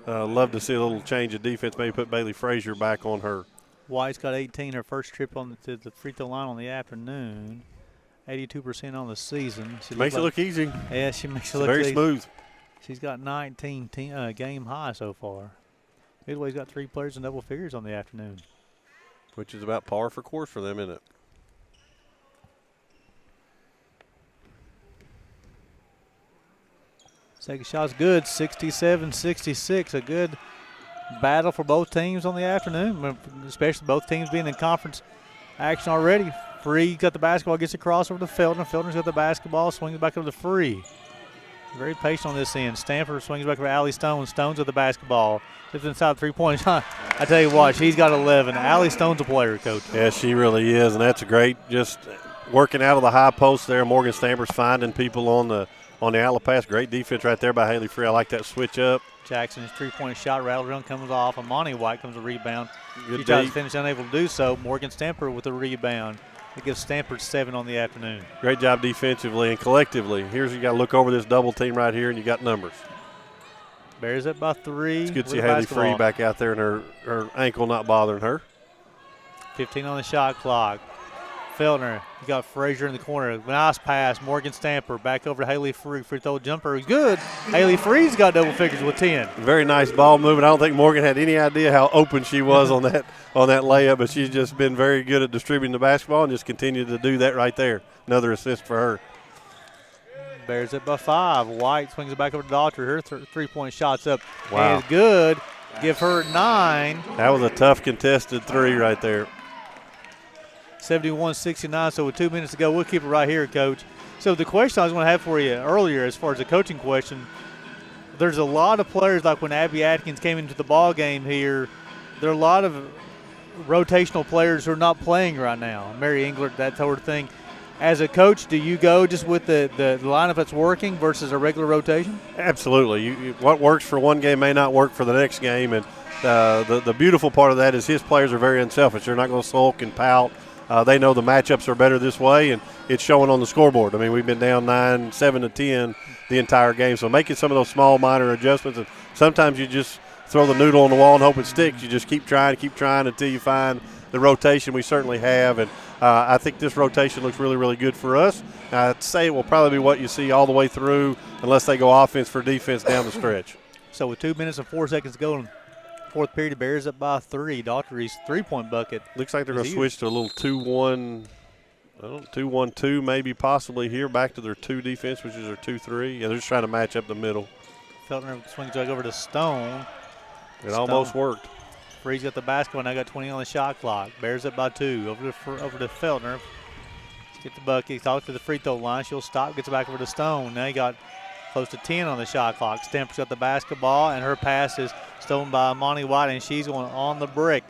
love to see a little change of defense, maybe put Bailey Frazier back on her. White's got 18, her first trip to the free throw line on the afternoon. 82% on the season. She makes it look easy. Yeah, she makes it look very easy. Smooth. She's got 19 game high so far. Midway's got 3 players in double figures on the afternoon. Which is about par for course for them, isn't it? Second shot's good, 67-66. A good battle for both teams on the afternoon, especially both teams being in conference action already. Free got the basketball, gets across over to Feltner. Feltner's got the basketball, swings back over to Free. Very patient on this end. Stanford swings back over to Allie Stone. Stone's with the basketball. Just inside the three-point shot. I tell you what, she's got 11. Allie Stone's a player, Coach. Yeah, she really is, and that's a great just working out of the high post there. Morgan Stanford's finding people on the outlet pass. Great defense right there by Haley Free. I like that switch up. Jackson's three-point shot rattled around, comes off. Amani White comes a rebound. Good She tries deep. to finish, unable to do so. Morgan Stanford with a rebound. It gives Stanford 7 on the afternoon. Great job defensively and collectively. Here's you got to look over this double team right here, and you got numbers. Bears up by 3. It's good to see Haley Free back out there and her ankle not bothering her. 15 on the shot clock. Feltner, you got Frazier in the corner. Nice pass. Morgan Stanford back over to Haley Free. Free throw jumper. Good. Haley Free's got double figures with 10. Very nice ball movement. I don't think Morgan had any idea how open she was on that layup, but she's just been very good at distributing the basketball and just continued to do that right there. Another assist for her. Bears up by 5. White swings it back over to Daughtry. Her three-point shot's up. Wow. And it's good. Give her 9. That was a tough contested 3 right there. 71-69, so with 2 minutes to go, we'll keep it right here, Coach. So the question I was going to have for you earlier as far as the coaching question, there's a lot of players, like when Abby Atkins came into the ball game here, there are a lot of rotational players who are not playing right now. Mary Englert, that sort of thing. As a coach, do you go just with the lineup that's working versus a regular rotation? Absolutely. What works for one game may not work for the next game, and the beautiful part of that is his players are very unselfish. They're not going to sulk and pout. They know the matchups are better this way, and it's showing on the scoreboard. I mean, we've been down 7-10 the entire game, so making some of those small minor adjustments, and sometimes you just throw the noodle on the wall and hope it sticks. You just keep trying until you find the rotation. We certainly have, and I think this rotation looks really, really good for us. I'd say it will probably be what you see all the way through unless they go offense for defense down the stretch. So with 2 minutes and 4 seconds to go in fourth period, the Bears up by 3. Daughtry's three-point bucket. Looks like they're going to switch to a little 2-1-2 maybe possibly here, back to their 2 defense, which is their 2-3. Yeah, they're just trying to match up the middle. Feltner swings back over to Stone. It almost worked. Free's got the basketball, now got 20 on the shot clock. Bears up by 2. Over to Feltner. Get the bucket. He's off to the free throw line. She'll stop, gets it back over to Stone. Now he got close to 10 on the shot clock. Stanford's got the basketball, and her pass is stolen by Amani White, and she's going on the brick.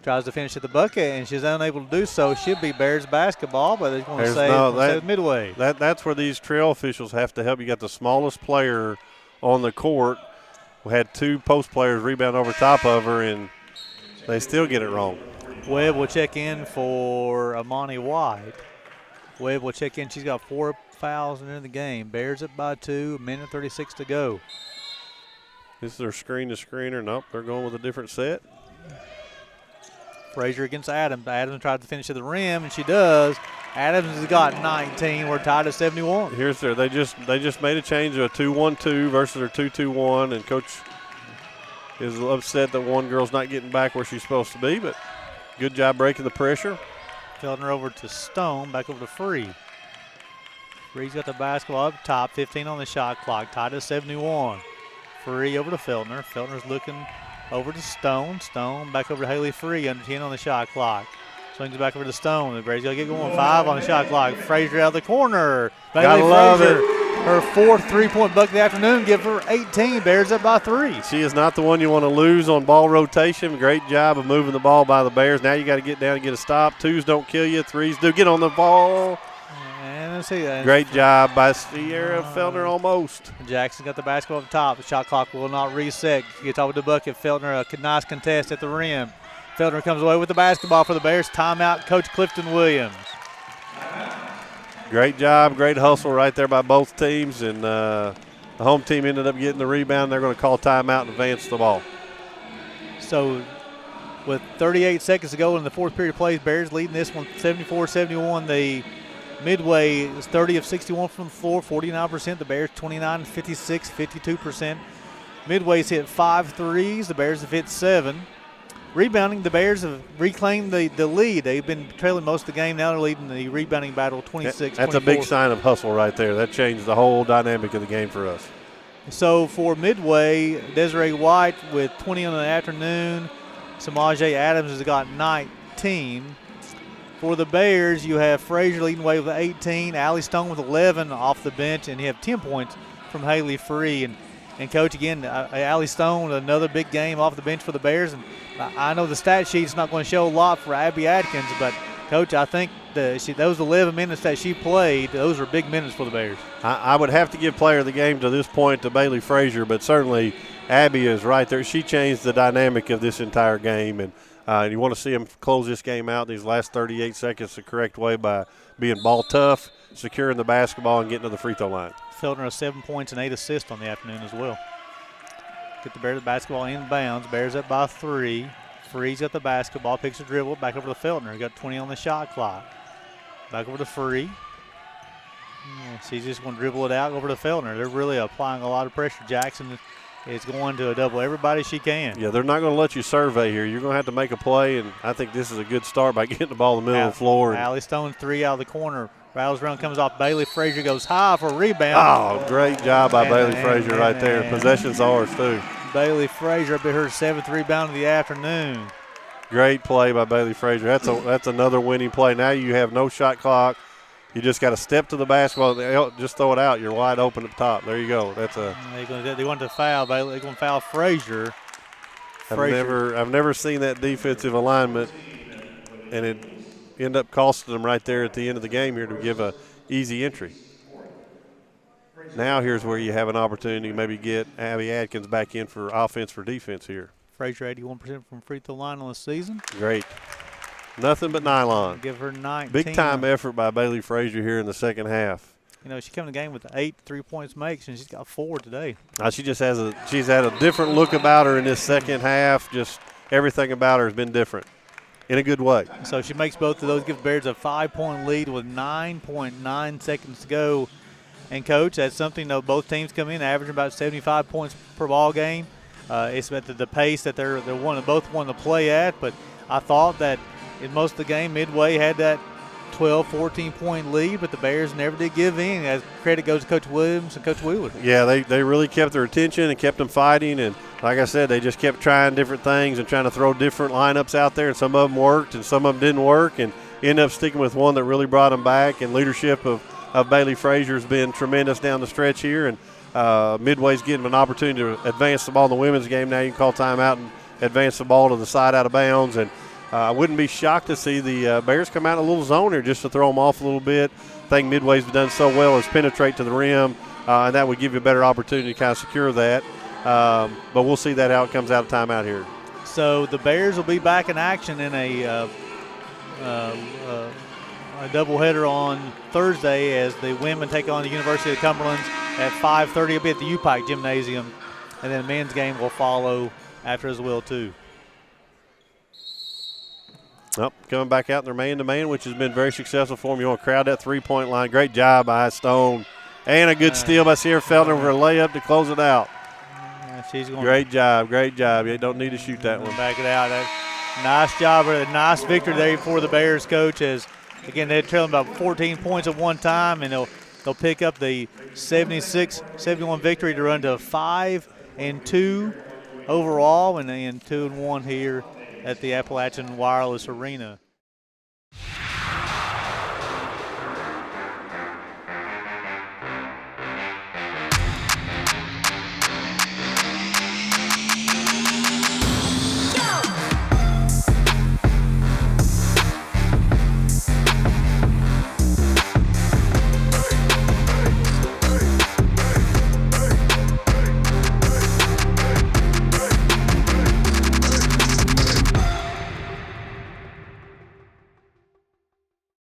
Tries to finish at the bucket, and she's unable to do so. Should be Bears basketball, but they're going to say Midway. That's where these trail officials have to help. You got the smallest player on the court. We had 2 post players rebound over top of her, and they still get it wrong. Webb will check in for Amani White. Webb will check in. She's got 4 fouls in the game. Bears up by 2, 1:36 to go. This is their screen-to-screener. Nope, they're going with a different set. Frazier against Adams. Adams tried to finish at the rim, and she does. Adams has got 19. We're tied at 71. Here's their. They just made a change to a 2-1-2 versus their 2-2-1, and Coach is upset that one girl's not getting back where she's supposed to be, but good job breaking the pressure. Feltner over to Stone, back over to Free. Free's got the basketball up top, 15 on the shot clock, tied at 71. Free over to Feltner. Feltner's looking over to Stone. Stone back over to Haley Free, under 10 on the shot clock. Swings it back over to Stone. The Bears got to get going. 5 on the shot clock. Frazier out of the corner. Gotta love it. Her 4th three-point bucket of the afternoon. Give her 18. Bears up by 3. She is not the one you want to lose on ball rotation. Great job of moving the ball by the Bears. Now you got to get down and get a stop. 2s don't kill you. 3s do. Get on the ball. And let's see that. Great job by Sierra Feltner almost. Jackson got the basketball up top. The shot clock will not reset. Gets over the bucket. Feltner, a nice contest at the rim. Feltner comes away with the basketball for the Bears. Timeout, Coach Clifton Williams. Great job, great hustle right there by both teams, and The home team ended up getting the rebound. They're going to call timeout and advance the ball. So with 38 seconds to go in the fourth period of play, Bears leading this one 74-71. The Midway is 30 of 61 from the floor, 49%. The Bears 29, 56, 52%. Midway's hit 5 threes. The Bears have hit 7. Rebounding, the Bears have reclaimed the lead. They've been trailing most of the game. Now they're leading the rebounding battle 26-24. That's a big sign of hustle right there. That changed the whole dynamic of the game for us. So for Midway, Desiree White with 20 in the afternoon. Samaje Adams has got 19. For the Bears, you have Frazier leading the way with 18, Allie Stone with 11 off the bench, and you have 10 points from Haley Free. And Coach, again, Allie Stone, another big game off the bench for the Bears. And I know the stat sheet's not going to show a lot for Abby Atkins, but, Coach, I think those 11 minutes that she played, those were big minutes for the Bears. I would have to give player of the game to this point to Bailey Frazier, but certainly Abby is right there. She changed the dynamic of this entire game, and you want to see them close this game out these last 38 seconds the correct way by being ball tough, securing the basketball, and getting to the free throw line. Feltner has 7 points and 8 assists on the afternoon as well. Get the Bears the basketball inbounds. Bears up by 3. Free's got the basketball, picks a dribble, back over to Feltner. Got 20 on the shot clock. Back over to Free. She's just going to dribble it out over to Feltner. They're really applying a lot of pressure. Jackson is going to double everybody she can. Yeah, they're not going to let you survey here. You're going to have to make a play, and I think this is a good start by getting the ball in the middle of the floor. Allie Stone 3 out of the corner. Rattles around, comes off Bailey Frazier, goes high for a rebound. Oh, great job by Bailey Frazier right there. Possession's ours, too. Bailey Frazier up at her 7th rebound of the afternoon. Great play by Bailey Frazier. That's another winning play. Now you have no shot clock. You just got to step to the basketball. Just throw it out. You're wide open at the top. There you go. They want to foul Bailey. They're going to foul Frazier. I've never seen that defensive alignment, and it ended up costing them right there at the end of the game here to give a easy entry. Now here's where you have an opportunity to maybe get Abby Atkins back in for offense for defense here. Frazier 81% from free throw line on the season. Great. Nothing but nylon. Give her 19. Big time effort by Bailey Frazier here in the second half. You know, she came to the game with 8 3-point makes, and she's got 4 today. She's had a different look about her in this second half. Just everything about her has been different in a good way. So she makes both of those, give the Bears a 5-point lead with 9.9 seconds to go. And, Coach, that's something, both teams come in averaging about 75 points per ball game. It's at the pace that they're both wanting to play at. But I thought that in most of the game, Midway had that 12, 14-point lead, but the Bears never did give in. As credit goes to Coach Williams and Coach Wheeler. Yeah, they really kept their attention and kept them fighting. And like I said, they just kept trying different things and trying to throw different lineups out there. And some of them worked and some of them didn't work, and ended up sticking with one that really brought them back. And leadership of Bailey Frazier has been tremendous down the stretch here. And Midway's getting an opportunity to advance the ball in the women's game. Now you can call timeout and advance the ball to the side out of bounds. And I wouldn't be shocked to see the Bears come out in a little zone here just to throw them off a little bit. I think Midway's done so well as penetrate to the rim, and that would give you a better opportunity to kind of secure that. But we'll see that how it comes out of timeout here. So the Bears will be back in action in a doubleheader on Thursday as the women take on the University of Cumberland at 5:30. It'll be at the UPIKE Gymnasium, and then the men's game will follow after as well too. Coming back out in their man-to-man, which has been very successful for them. You want to crowd that three-point line. Great job by Stone. And a good steal by Sierra Feltner for a layup to close it out. Great job. You don't need to shoot that one. Back it out. Nice job. A nice victory there for the Bears, Coach. As, again, they're trailing about 14 points at one time, and they'll pick up the 76-71 victory to run to 5-2 overall, and then 2-1 here at the Appalachian Wireless Arena.